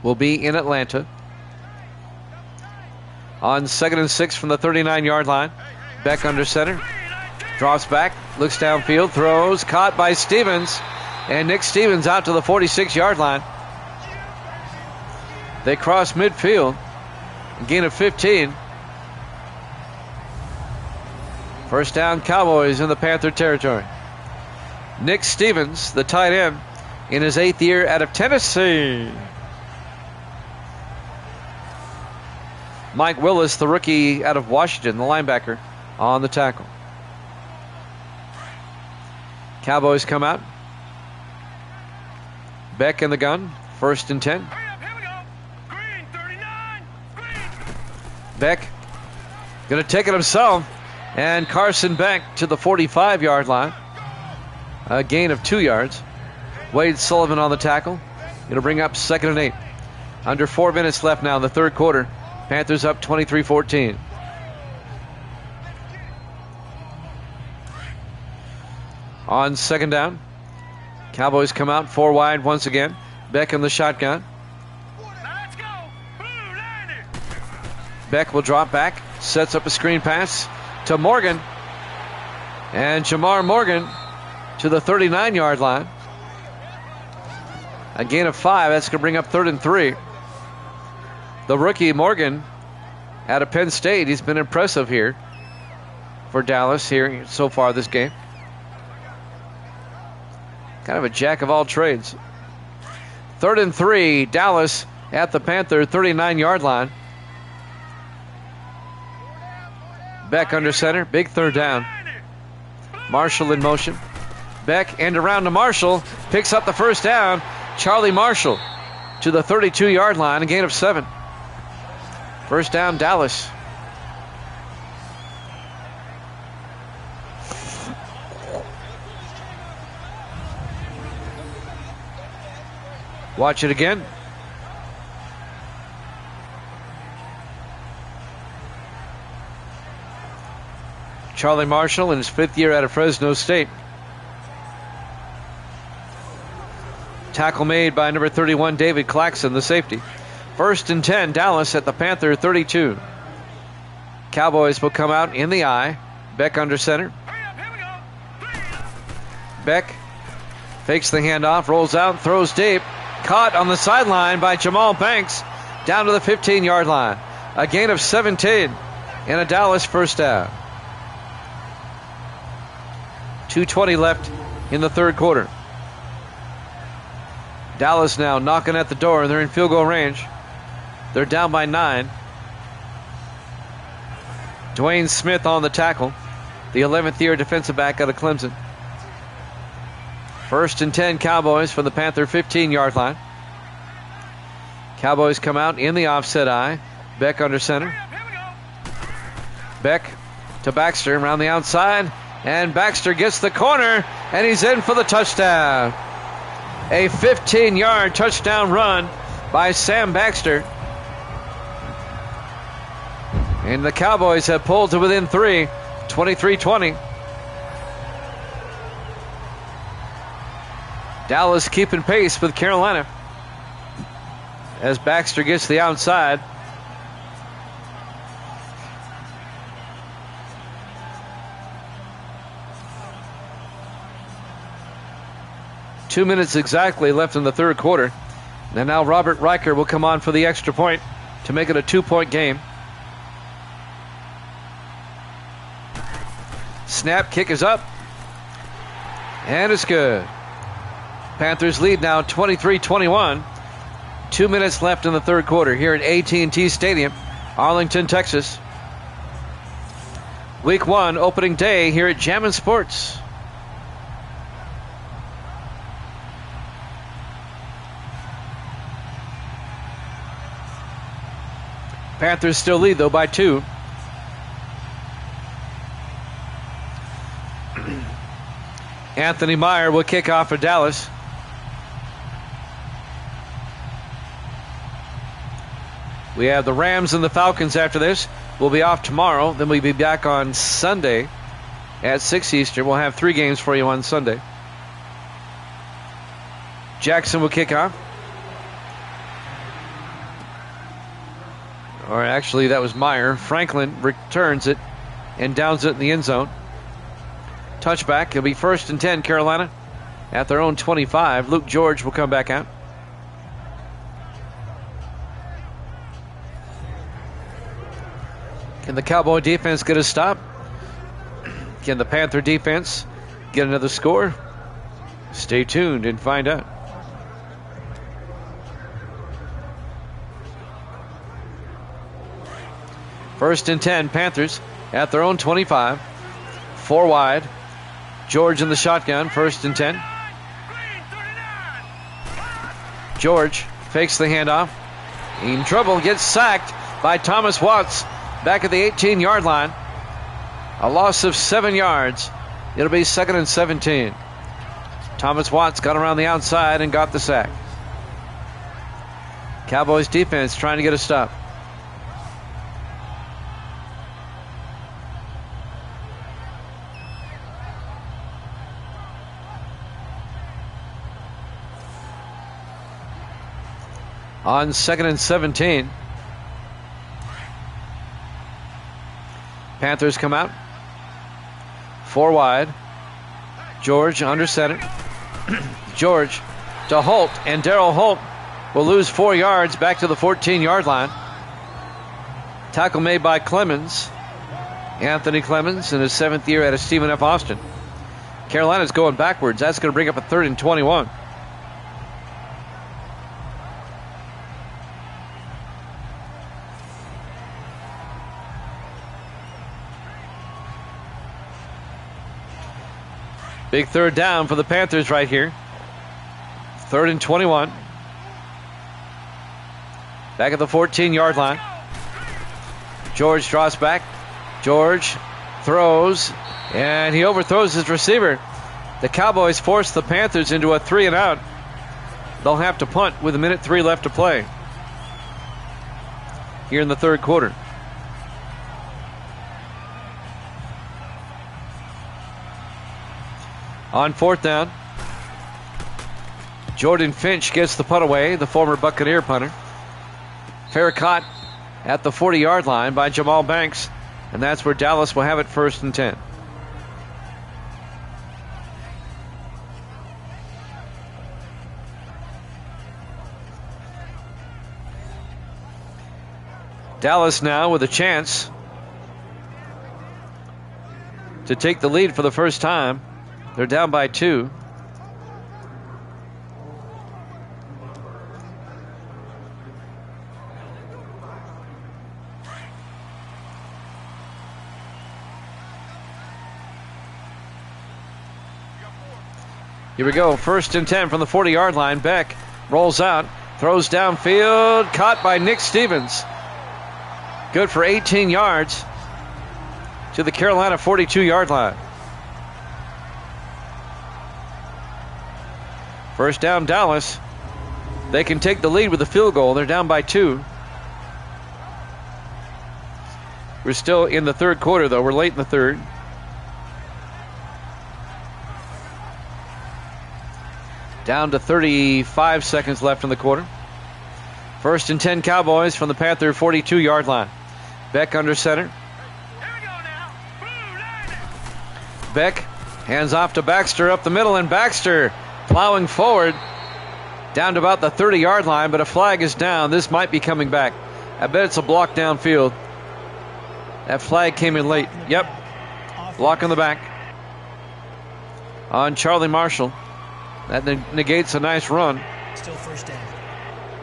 We'll be in Atlanta. On 2nd and 6 from the 39-yard line. Beck under center. Drops back, looks downfield, throws, caught by Stevens. And Nick Stevens out to the 46-yard line. They cross midfield. A gain of 15. First down, Cowboys in the Panther territory. Nick Stevens, the tight end, in his 8th year out of Tennessee. Mike Willis, the rookie out of Washington, the linebacker, on the tackle. Cowboys come out. Beck in the gun, 1st and 10. Green, 39. Green. Beck going to take it himself. And Carson Beck to the 45-yard line. A gain of 2 yards. Wade Sullivan on the tackle. It'll bring up 2nd and 8. Under 4 minutes left now in the third quarter. Panthers up 23-14. On 2nd down, Cowboys come out 4 wide once again. Beck in the shotgun. Let's go. Blue Lightning. Beck will drop back, sets up a screen pass to Morgan. And Jamar Morgan to the 39-yard line. A gain of 5. That's going to bring up 3rd and 3. The rookie Morgan out of Penn State, he's been impressive here for Dallas here so far this game. Kind of a jack of all trades. 3rd and 3, Dallas at the Panther 39-yard line. Beck under center, big 3rd down. Marshall in motion. Beck end around to Marshall, picks up the 1st down. Charlie Marshall to the 32-yard line, a gain of 7. 1st down, Dallas. Watch it again. Charlie Marshall in his 5th year out of Fresno State. Tackle made by number 31, David Claxton, the safety. 1st and 10, Dallas at the Panther 32. Cowboys will come out in the eye. Beck under center. Beck fakes the handoff, rolls out, throws deep. Caught on the sideline by Jamal Banks down to the 15-yard line. A gain of 17 and a Dallas 1st down. 2:20 left in the third quarter. Dallas now knocking at the door. They're in field goal range. They're down by 9. Dwayne Smith on the tackle. The 11th year defensive back out of Clemson. 1st and 10 Cowboys from the Panther 15-yard line. Cowboys come out in the offset eye. Beck under center. Beck to Baxter around the outside. And Baxter gets the corner, and he's in for the touchdown. A 15-yard touchdown run by Sam Baxter. And the Cowboys have pulled to within 3, 23-20. Dallas keeping pace with Carolina as Baxter gets the outside. Two minutes exactly left in the third quarter. And now Robert Riker will come on for the extra point to make it a 2-point game. Snap, kick is up. And it's good. Panthers lead now 23-21. 2 minutes left in the third quarter here at AT&T Stadium, Arlington, Texas. Week 1 opening day here at Jammin' Sports. Panthers still lead, though, by 2. Anthony Meyer will kick off for Dallas. We have the Rams and the Falcons after this. We'll be off tomorrow. Then we'll be back on Sunday at 6 Eastern. We'll have 3 games for you on Sunday. Jackson will kick off. Or actually, that was Meyer. Franklin returns it and downs it in the end zone. Touchback. It'll be 1st and 10, Carolina, at their own 25. Luke George will come back out. Can the Cowboy defense get a stop? Can the Panther defense get another score? Stay tuned and find out. First and 10, Panthers at their own 25. 4 wide. George in the shotgun, 1st and 10. George fakes the handoff. In trouble, gets sacked by Thomas Watts back at the 18-yard line. A loss of 7 yards. It'll be 2nd and 17. Thomas Watts got around the outside and got the sack. Cowboys defense trying to get a stop. On 2nd and 17. Panthers come out. 4 wide. George under center. George to Holt, and Darryl Holt will lose 4 yards back to the 14-yard line. Tackle made by Clemens. Anthony Clemens in his 7th year out of Stephen F. Austin. Carolina's going backwards. That's going to bring up a 3rd and 21. Big 3rd down for the Panthers right here. 3rd and 21. Back at the 14-yard line. George draws back. George throws, and he overthrows his receiver. The Cowboys force the Panthers into a 3 and out. They'll have to punt with 1:03 left to play here in the third quarter. On 4th down, Jordan Finch gets the punt away, the former Buccaneer punter. Fair caught at the 40-yard line by Jamal Banks, and that's where Dallas will have it 1st and 10. Dallas now with a chance to take the lead for the first time. They're down by 2. Here we go. 1st and 10 from the 40-yard line. Beck rolls out, throws downfield, caught by Nick Stevens. Good for 18 yards to the Carolina 42-yard line. First down, Dallas. They can take the lead with a field goal. They're down by 2. We're still in the third quarter, though. We're late in the third. Down to 35 seconds left in the quarter. First and 10 Cowboys from the Panther 42-yard line. Beck under center. Here we go now. Blue 90. Beck hands off to Baxter up the middle, and Baxter plowing forward down to about the 30-yard line, but a flag is down. This might be coming back. I bet it's a block downfield. That flag came in late. Yep. Block on the back on Charlie Marshall. That negates a nice run. Still first down.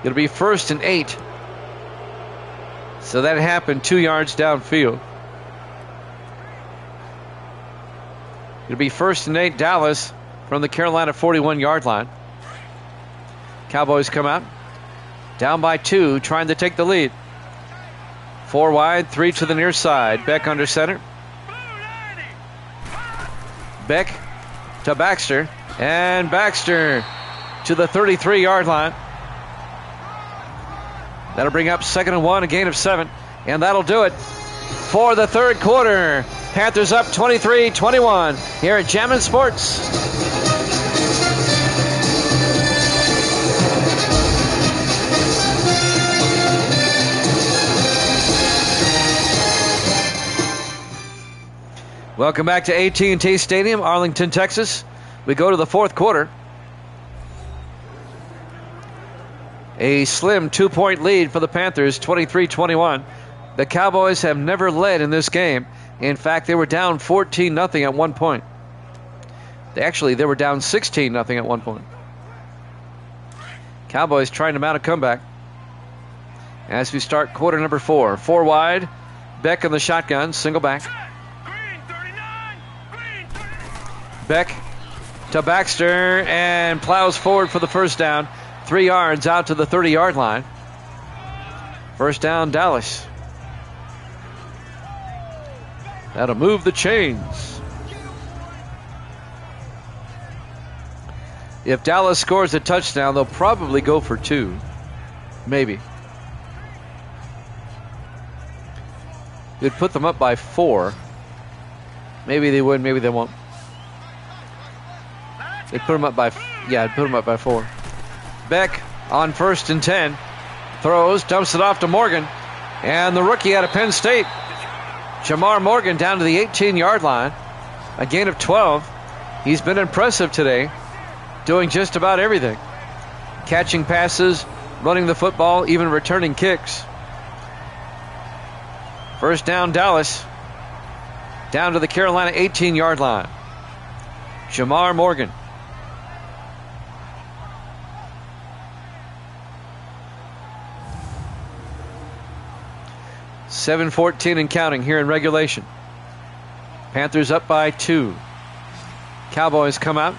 It'll be 1st and 8. So that happened 2 yards downfield. It'll be 1st and 8 Dallas from the Carolina 41-yard line. Cowboys come out. Down by 2, trying to take the lead. 4 wide, 3 to the near side. Beck under center. Blue 90. Beck to Baxter. And Baxter to the 33-yard line. That'll bring up 2nd and 1, a gain of 7. And that'll do it for the third quarter. Panthers up 23-21 here at Jammin' Sports. Welcome back to AT&T Stadium, Arlington, Texas. We go to the fourth quarter. A slim 2-point lead for the Panthers, 23-21. The Cowboys have never led in this game. In fact, they were down 14-0 at one point. They were down 16-0 at one point. Cowboys trying to mount a comeback. As we start quarter number 4. 4 wide. Beck in the shotgun, single back. Green 39. Green 39. Beck to Baxter and plows forward for the first down. 3 yards out to the 30-yard line. First down, Dallas. That'll move the chains. If Dallas scores a touchdown, they'll probably go for 2. Maybe. It'd put them up by 4. Maybe they would, maybe they won't. It'd put them up by 4. Beck on 1st and 10. Throws, dumps it off to Morgan. And the rookie out of Penn State, Jamar Morgan, down to the 18-yard line. A gain of 12. He's been impressive today, doing just about everything. Catching passes, running the football, even returning kicks. First down, Dallas. Down to the Carolina 18-yard line. Jamar Morgan. .7:14 and counting here in regulation. Panthers up by 2. Cowboys come out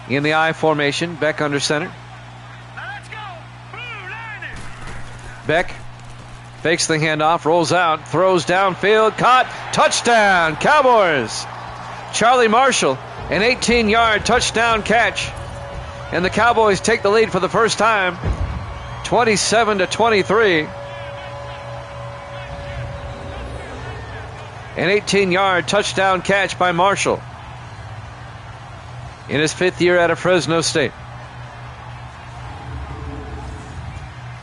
in the I formation. Beck under center. Now let's go. Blue 90. Beck fakes the handoff, rolls out, throws downfield, caught, touchdown, Cowboys. Charlie Marshall, an 18-yard touchdown catch. And the Cowboys take the lead for the first time, 27-23. An 18-yard touchdown catch by Marshall in his 5th year out of Fresno State.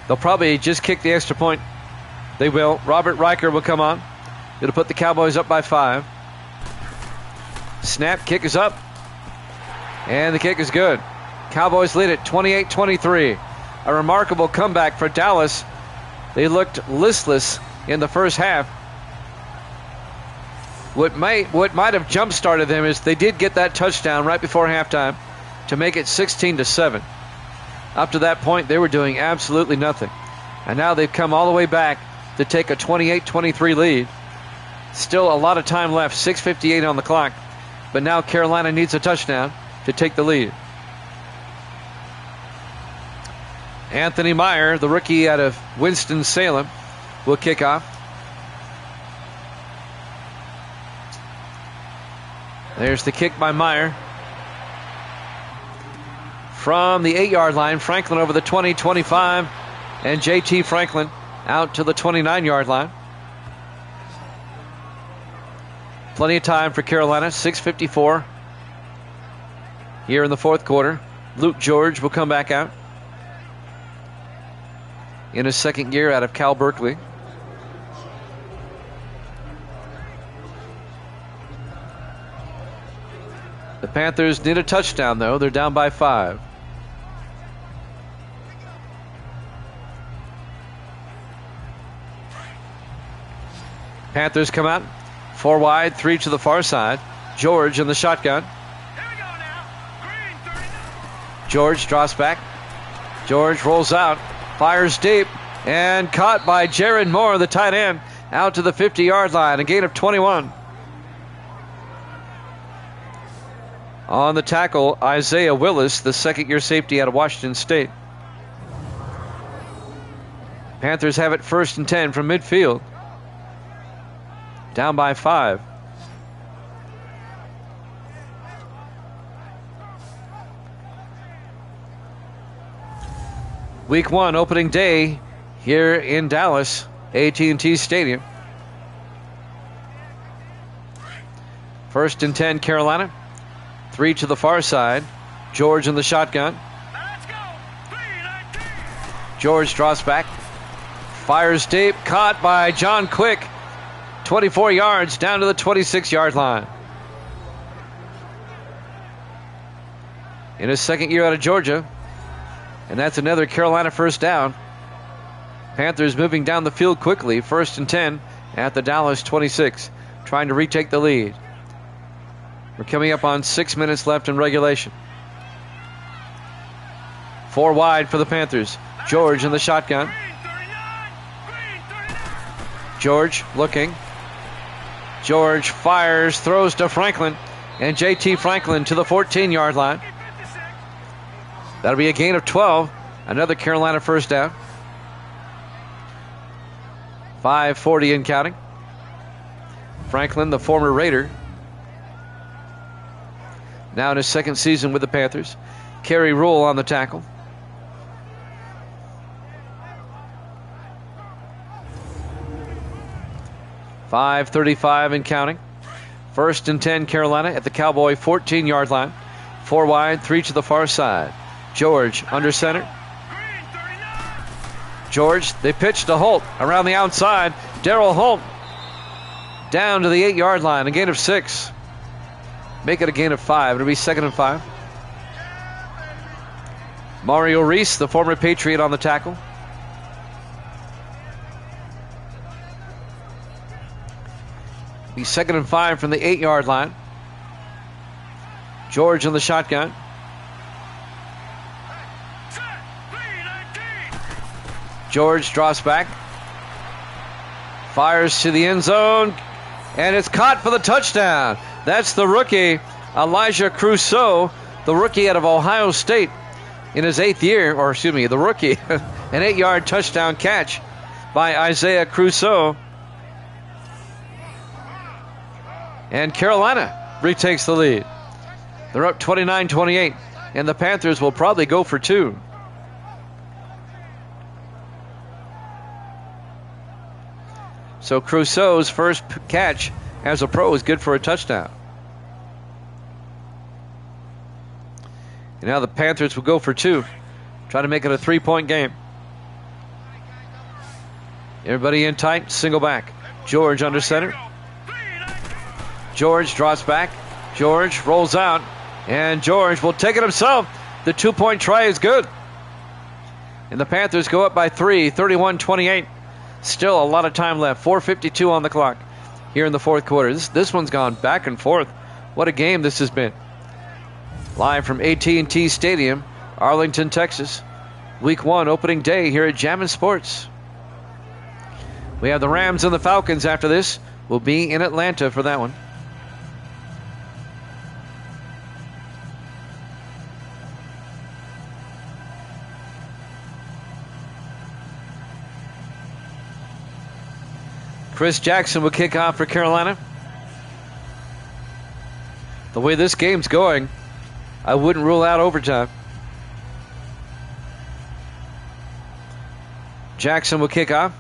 They'll probably just kick the extra point. They will. Robert Riker will come on. It'll put the Cowboys up by 5. Snap, kick is up. And the kick is good. Cowboys lead it 28-23. A remarkable comeback for Dallas. They looked listless in the first half. What might have jump-started them is they did get that touchdown right before halftime to make it 16-7. Up to that point, they were doing absolutely nothing. And now they've come all the way back to take a 28-23 lead. Still a lot of time left, 6:58 on the clock. But now Carolina needs a touchdown to take the lead. Anthony Meyer, the rookie out of Winston-Salem, will kick off. There's the kick by Meyer. from the 8-yard line. Franklin over the 20, 25, and J.T. Franklin out to the 29-yard line. Plenty of time for Carolina. 6:54 here in the fourth quarter. Luke George will come back out in his second year out of Cal Berkeley. The Panthers need a touchdown, though. They're down by 5. Panthers come out. 4 wide, 3 to the far side. George in the shotgun. George draws back. George rolls out, fires deep, and caught by Jared Moore, the tight end, out to the 50-yard line. A gain of 21. On the tackle, Isaiah Willis, the second-year safety out of Washington State. Panthers have it 1st and 10 from midfield. Down by 5. Week 1 opening day here in Dallas, AT&T Stadium. 1st and 10 Carolina. 3 to the far side. George in the shotgun. George draws back. Fires deep. Caught by John Quick. 24 yards down to the 26-yard line. In his second year out of Georgia. And that's another Carolina first down. Panthers moving down the field quickly. 1st and 10 at the Dallas 26. Trying to retake the lead. We're coming up on 6 minutes left in regulation. 4 wide for the Panthers. George in the shotgun. George looking. George fires, throws to Franklin. And J.T. Franklin to the 14-yard line. That'll be a gain of 12. Another Carolina first down. 5:40 and counting. Franklin, the former Raider, now in his second season with the Panthers. Kerry Rule on the tackle. .535 and counting. 1st and 10 Carolina at the Cowboy 14-yard line. 4 wide, 3 to the far side. George under center. George, they pitch to Holt around the outside. Darryl Holt down to the 8-yard line. A gain of 6. Make it a gain of 5. It'll be 2nd and 5. Mario Reese, the former Patriot, on the tackle. Be 2nd and 5 from the 8-yard line. George in the shotgun. George draws back. Fires to the end zone. And it's caught for the touchdown. That's the rookie, Elijah Crusoe, the rookie out of Ohio State in his 8th year, or excuse me, the rookie. An 8-yard touchdown catch by Isaiah Crusoe. And Carolina retakes the lead. They're up 29-28, and the Panthers will probably go for 2. So Crusoe's first catch as a pro is good for a touchdown. And now the Panthers will go for 2. Try to make it a 3-point game. Everybody in tight, single back. George under center. George draws back. George rolls out. And George will take it himself. The 2-point try is good. And the Panthers go up by 3, 31-28. Still a lot of time left. 4:52 on the clock here in the fourth quarter. This one's gone back and forth. What a game this has been. Live from AT&T Stadium, Arlington, Texas. Week 1 opening day here at Jammin' Sports. We have the Rams and the Falcons after this. We'll be in Atlanta for that one. Chris Jackson will kick off for Carolina. The way this game's going, I wouldn't rule out overtime. Jackson will kick off.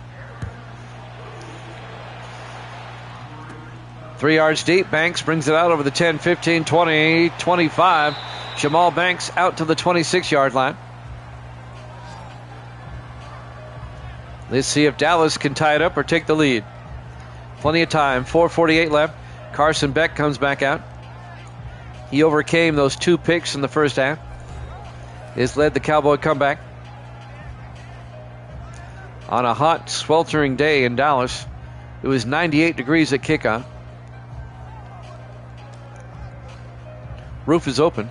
3 yards deep. Banks brings it out over the 10, 15, 20, 25. Jamal Banks out to the 26-yard line. Let's see if Dallas can tie it up or take the lead. Plenty of time. 4:48 left. Carson Beck comes back out. He overcame those 2 picks in the first half. Has led the Cowboy comeback. On a hot, sweltering day in Dallas, it was 98 degrees at kickoff. Roof is open.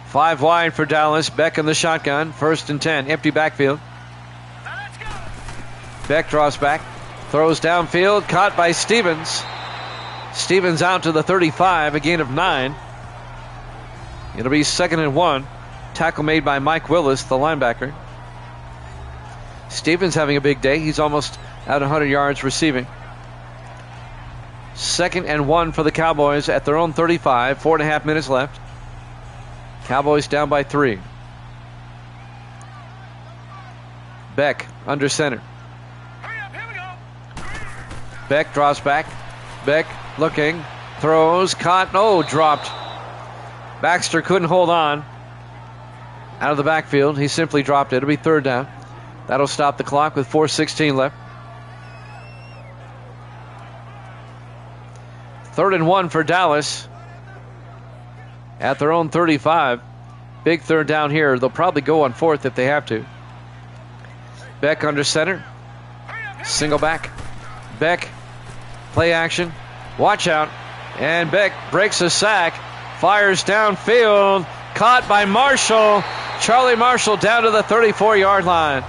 Five wide for Dallas. Beck in the shotgun. 1st and 10. Empty backfield. Beck draws back. Throws downfield. Caught by Stevens. Stevens out to the 35. A gain of 9. It'll be 2nd and 1. Tackle made by Mike Willis, the linebacker. Stevens having a big day. He's almost at 100 yards receiving. 2nd and 1 for the Cowboys at their own 35. 4.5 minutes left. Cowboys down by 3. Beck under center. Beck draws back. Beck looking. Throws. Caught. No, dropped. Baxter couldn't hold on. Out of the backfield. He simply dropped it. It'll be 3rd down. That'll stop the clock with 4:16 left. 3rd and 1 for Dallas at their own 35. Big 3rd down here. They'll probably go on 4th if they have to. Beck under center. Single back. Beck. Play action. Watch out. And Beck breaks a sack. Fires downfield. Caught by Marshall. Charlie Marshall down to the 34-yard line.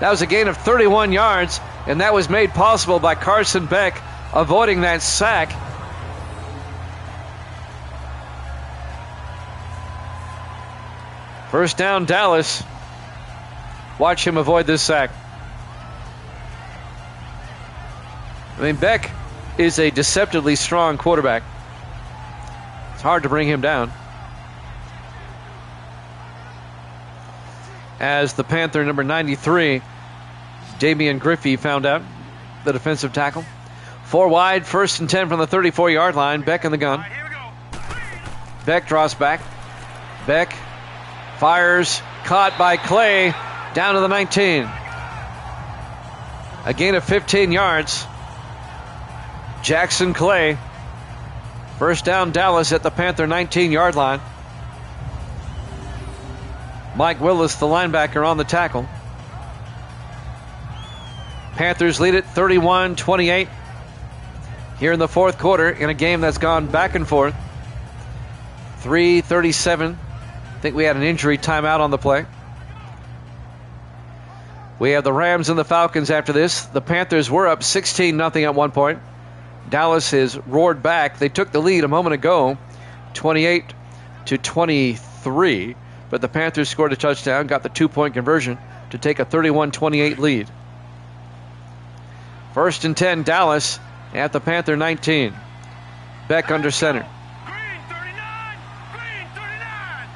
That was a gain of 31 yards, and that was made possible by Carson Beck avoiding that sack. First down, Dallas. Watch him avoid this sack. I mean, Beck is a deceptively strong quarterback. It's hard to bring him down. As the Panther number 93, Damian Griffey, found out, the defensive tackle. 4 wide, 1st and 10 from the 34-yard line. Beck in the gun. Beck draws back. Beck fires, caught by Clay, down to the 19. A gain of 15 yards. Jackson Clay. First down, Dallas at the Panther 19-yard line. Mike Willis, the linebacker, on the tackle. Panthers lead it 31-28 here in the 4th quarter in a game that's gone back and forth. 3:37. I think we had an injury timeout on the play. We have the Rams and the Falcons after this. The Panthers were up 16-0 at one point. Dallas has roared back. They took the lead a moment ago, 28-23. But the Panthers scored a touchdown, got the 2-point conversion to take a 31-28 lead. 1st and 10, Dallas at the Panther 19. Beck under center. Green 39. Green 39.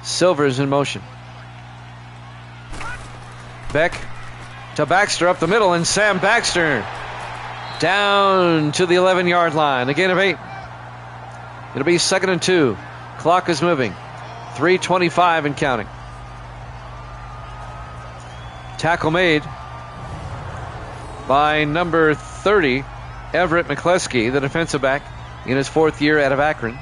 Silver's in motion. Beck to Baxter up the middle, and Sam Baxter down to the 11-yard line. A gain of 8. It'll be 2nd and 2. Clock is moving. 3:25 and counting. Tackle made by number 30, Everett McCleskey, the defensive back, in his 4th year out of Akron.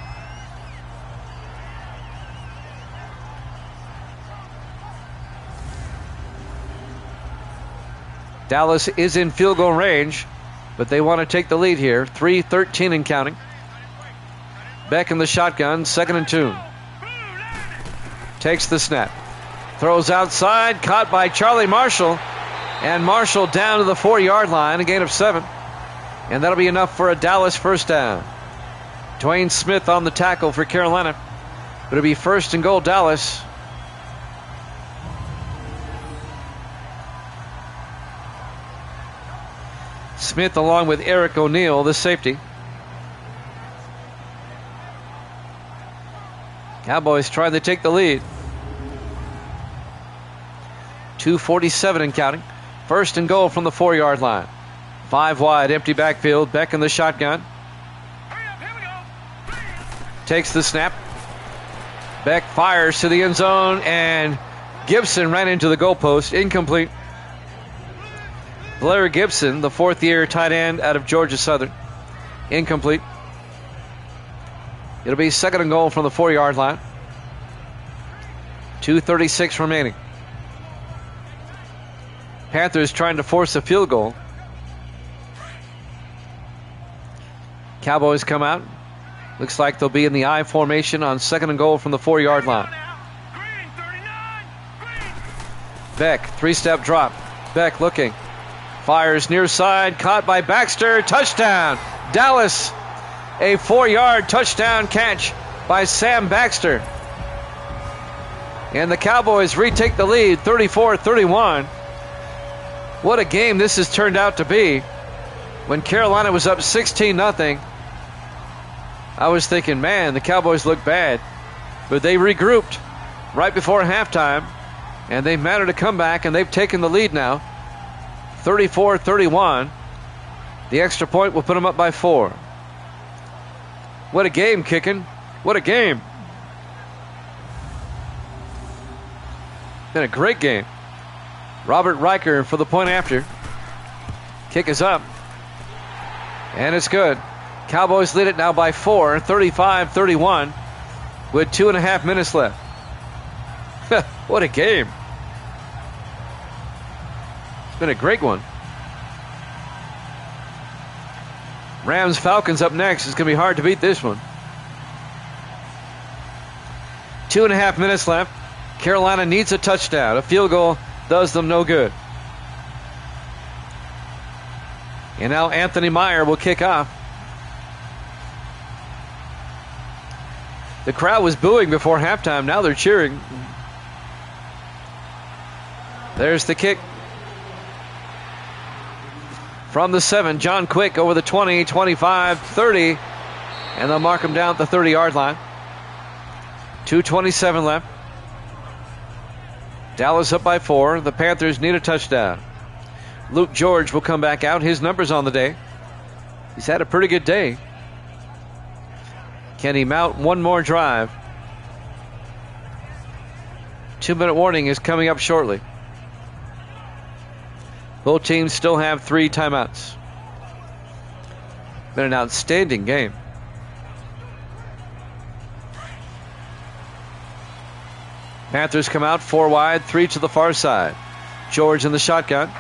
Dallas is in field goal range, but they want to take the lead here. 3:13 and counting. Beck in the shotgun, 2nd and 2. Takes the snap. Throws outside, caught by Charlie Marshall. And Marshall down to the 4-yard line, a gain of 7. And that'll be enough for a Dallas first down. Dwayne Smith on the tackle for Carolina. It'll be 1st and goal, Dallas. Smith along with Eric O'Neal, the safety. Cowboys trying to take the lead. 2:47 and counting. First and goal from the 4-yard line. 5 wide, empty backfield. Beck in the shotgun. Takes the snap. Beck fires to the end zone, and Gibson ran into the goalpost. Incomplete. Blair Gibson, the 4th-year tight end out of Georgia Southern. Incomplete. It'll be second and goal from the 4-yard line. 2:36 remaining. Panthers trying to force a field goal. Cowboys come out. Looks like they'll be in the I formation on second and goal from the 4-yard line. Beck, 3-step drop. Beck looking. Fires near side, caught by Baxter. Touchdown, Dallas. A 4-yard touchdown catch by Sam Baxter. And the Cowboys retake the lead, 34-31. What a game this has turned out to be. When Carolina was up 16-0, I was thinking, man, the Cowboys look bad. But they regrouped right before halftime, and they've managed to come back, and they've taken the lead now. 34-31. The extra point will put them up by 4. What a game, kicking. What a game. Been a great game. Robert Riker for the point after. Kick is up. And it's good. Cowboys lead it now by 4, 35-31, with 2.5 minutes left. What a game. It's been a great one. Rams Falcons up next. It's going to be hard to beat this one. 2.5 minutes left. Carolina needs a touchdown. A field goal does them no good. And now Anthony Meyer will kick off. The crowd was booing before halftime. Now they're cheering. There's the kick. From the 7, John Quick over the 20, 25, 30. And they'll mark him down at the 30-yard line. 2:27 left. Dallas up by 4. The Panthers need a touchdown. Luke George will come back out. His numbers on the day. He's had a pretty good day. Can he mount one more drive? 2-minute warning is coming up shortly. Both teams still have 3 timeouts. Been an outstanding game. Panthers come out 4 wide, 3 to the far side. George in the shotgun.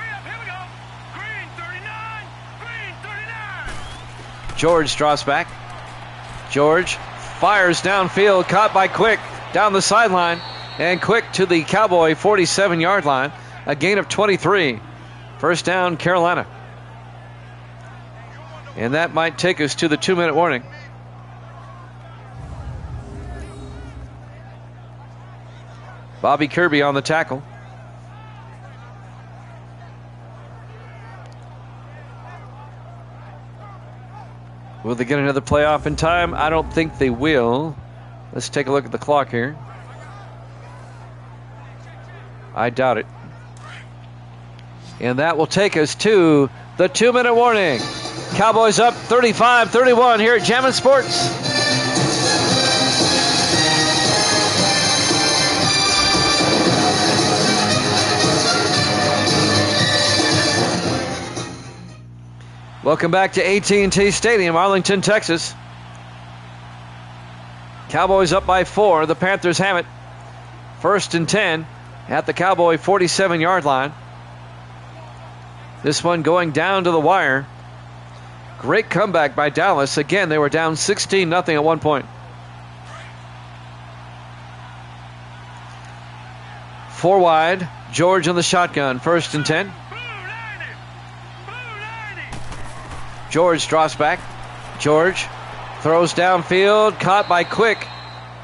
George drops back. George fires downfield, caught by Quick down the sideline, and Quick to the Cowboy 47-yard line. A gain of 23. First down, Carolina. And that might take us to the 2-minute warning. Bobby Kirby on the tackle. Will they get another playoff in time? I don't think they will. Let's take a look at the clock here. I doubt it. And that will take us to the 2-minute warning. Cowboys up 35-31 here at Jammin' Sports. Welcome back to AT&T Stadium, Arlington, Texas. Cowboys up by 4. The Panthers have it. First and 10 at the Cowboy 47-yard line. This one going down to the wire. Great comeback by Dallas. Again, they were down 16-0 at one point. 4 wide. George in the shotgun. First and 10. George drops back. George throws downfield, caught by Quick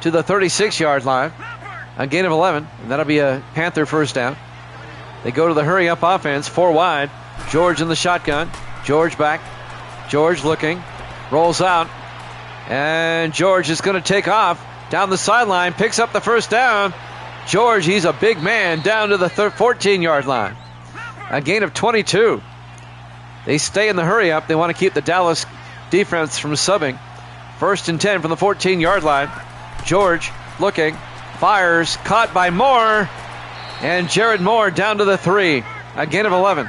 to the 36-yard line. A gain of 11, and that'll be a Panther first down. They go to the hurry-up offense, 4 wide. George in the shotgun. George back. George looking. Rolls out. And George is going to take off down the sideline, picks up the first down. George, he's a big man, down to the 14-yard line. A gain of 22. They stay in the hurry up. They want to keep the Dallas defense from subbing. 1st and 10 from the 14-yard line. George looking, fires, caught by Moore. And Jared Moore down to the 3. A gain of 11.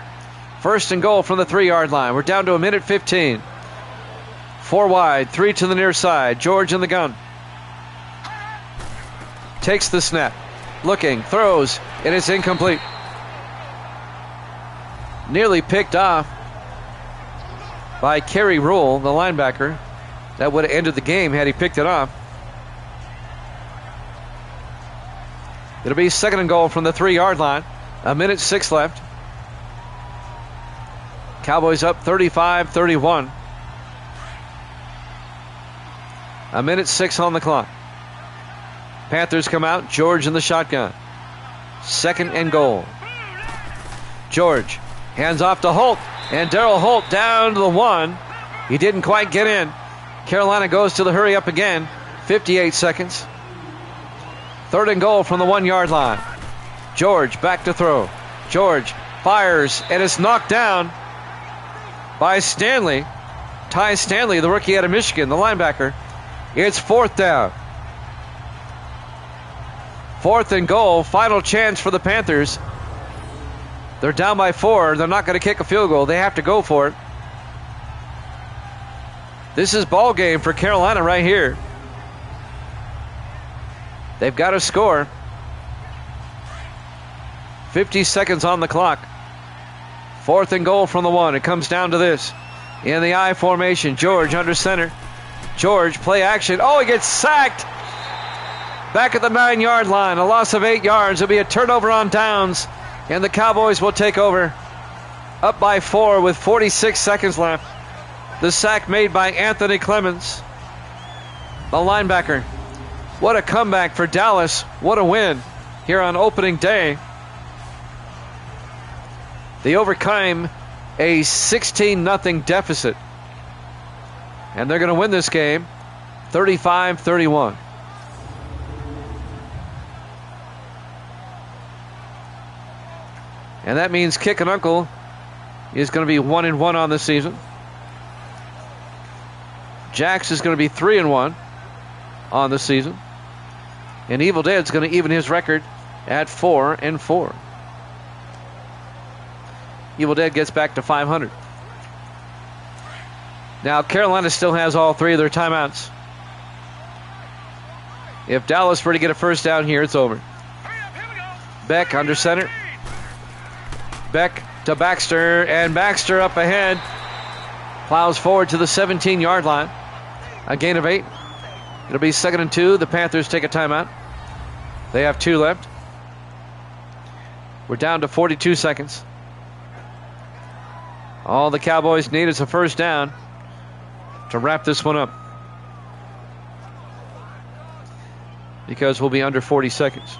1st and goal from the 3-yard line. We're down to 1:15. 4 wide, 3 to the near side. George in the gun. Takes the snap. Looking, throws, and it's incomplete. Nearly picked off by Kerry Rule, the linebacker. That would have ended the game had he picked it off. It'll be 2nd and goal from the 3-yard line. 1:06 left. Cowboys up 35-31. 1:06 on the clock. Panthers come out. George in the shotgun. 2nd and goal. George hands off to Holt. And Darryl Holt down to the 1. He didn't quite get in. Carolina goes to the hurry up again. 58 seconds. 3rd and goal from the 1-yard line. George back to throw. George fires, and it's knocked down by Stanley. Ty Stanley, the rookie out of Michigan, the linebacker. It's 4th down. 4th and goal. Final chance for the Panthers. They're down by 4. They're not going to kick a field goal. They have to go for it. This is ball game for Carolina right here. They've got to score. 50 seconds on the clock. 4th and goal from the 1. It comes down to this. In the I formation, George under center. George, play action. Oh, he gets sacked. Back at the 9-yard line. A loss of 8 yards. It'll be a turnover on downs. And the Cowboys will take over. Up by 4 with 46 seconds left. The sack made by Anthony Clemens, the linebacker. What a comeback for Dallas. What a win here on opening day. They overcame a 16-0 deficit. And they're going to win this game 35-31. And that means Kick and Uncle is going to be 1-1 on the season. Jax is going to be 3-1 on the season. And Evil Dead's going to even his record at 4-4. Evil Dead gets back to 500. Now Carolina still has all 3 of their timeouts. If Dallas were to get a first down here, it's over. Beck under center. Beck to Baxter, and Baxter up ahead. Plows forward to the 17-yard line. A gain of 8. It'll be 2nd and 2. The Panthers take a timeout. They have 2 left. We're down to 42 seconds. All the Cowboys need is a first down to wrap this one up, because we'll be under 40 seconds.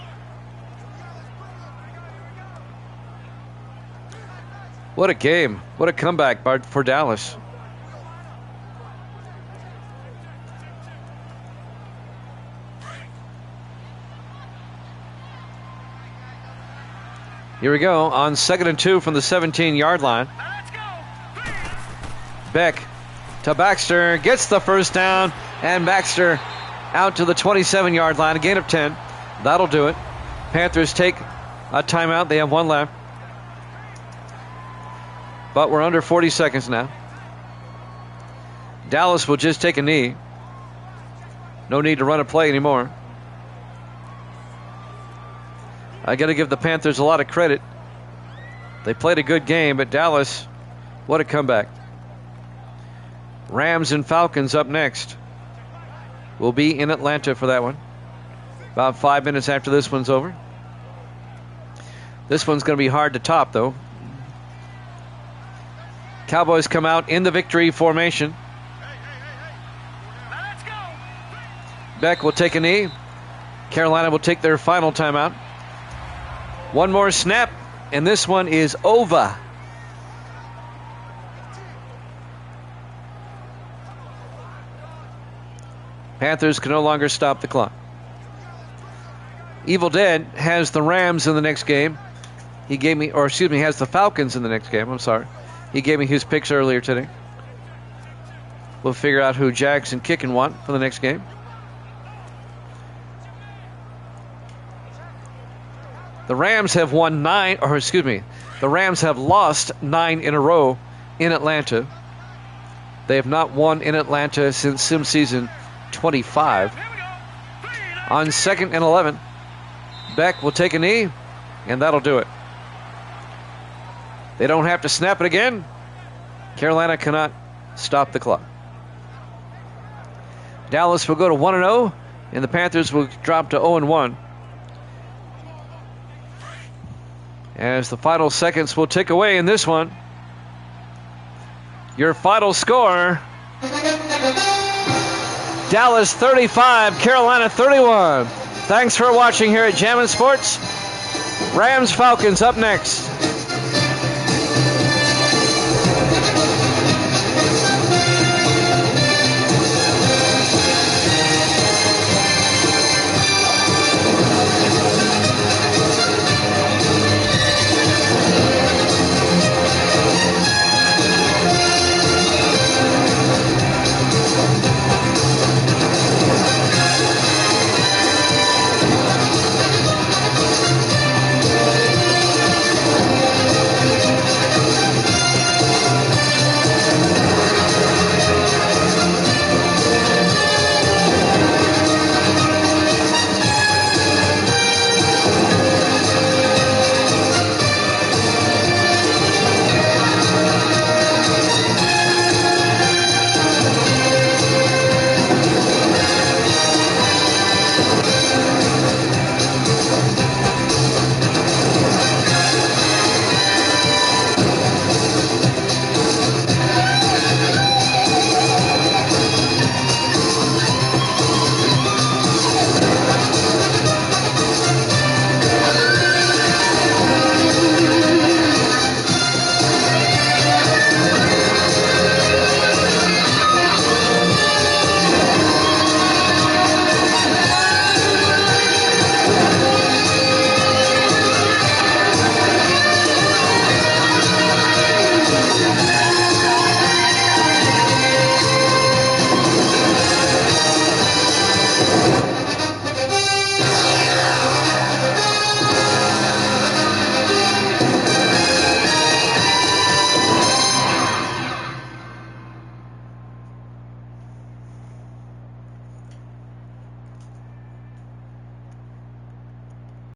What a game. What a comeback for Dallas. Here we go on 2nd and 2 from the 17-yard line. Beck to Baxter, gets the first down, and Baxter out to the 27-yard line, a gain of 10. That'll do it. Panthers take a timeout. They have 1 left. But we're under 40 seconds now. Dallas will just take a knee. No need to run a play anymore. I got to give the Panthers a lot of credit. They played a good game, but Dallas, what a comeback. Rams and Falcons up next. We'll be in Atlanta for that one. About 5 minutes after this one's over. This one's going to be hard to top, though. Cowboys come out in the victory formation. Beck will take a knee. Carolina will take their final timeout. One more snap, and this one is over. Panthers can no longer stop the clock. Evil Dead has the Rams in the next game. He gave me, or excuse me, has the Falcons in the next game. I'm sorry. He gave me his picks earlier today. We'll figure out who Jags and Kickin want for the next game. The Rams have won the Rams have lost 9 in a row in Atlanta. They have not won in Atlanta since sim season 25. On 2nd and 11, Beck will take a knee, and that'll do it. They don't have to snap it again. Carolina cannot stop the clock. Dallas will go to 1-0, and the Panthers will drop to 0-1. As the final seconds will tick away in this one. Your final score: Dallas 35, Carolina 31. Thanks for watching here at Jammin' Sports. Rams Falcons up next.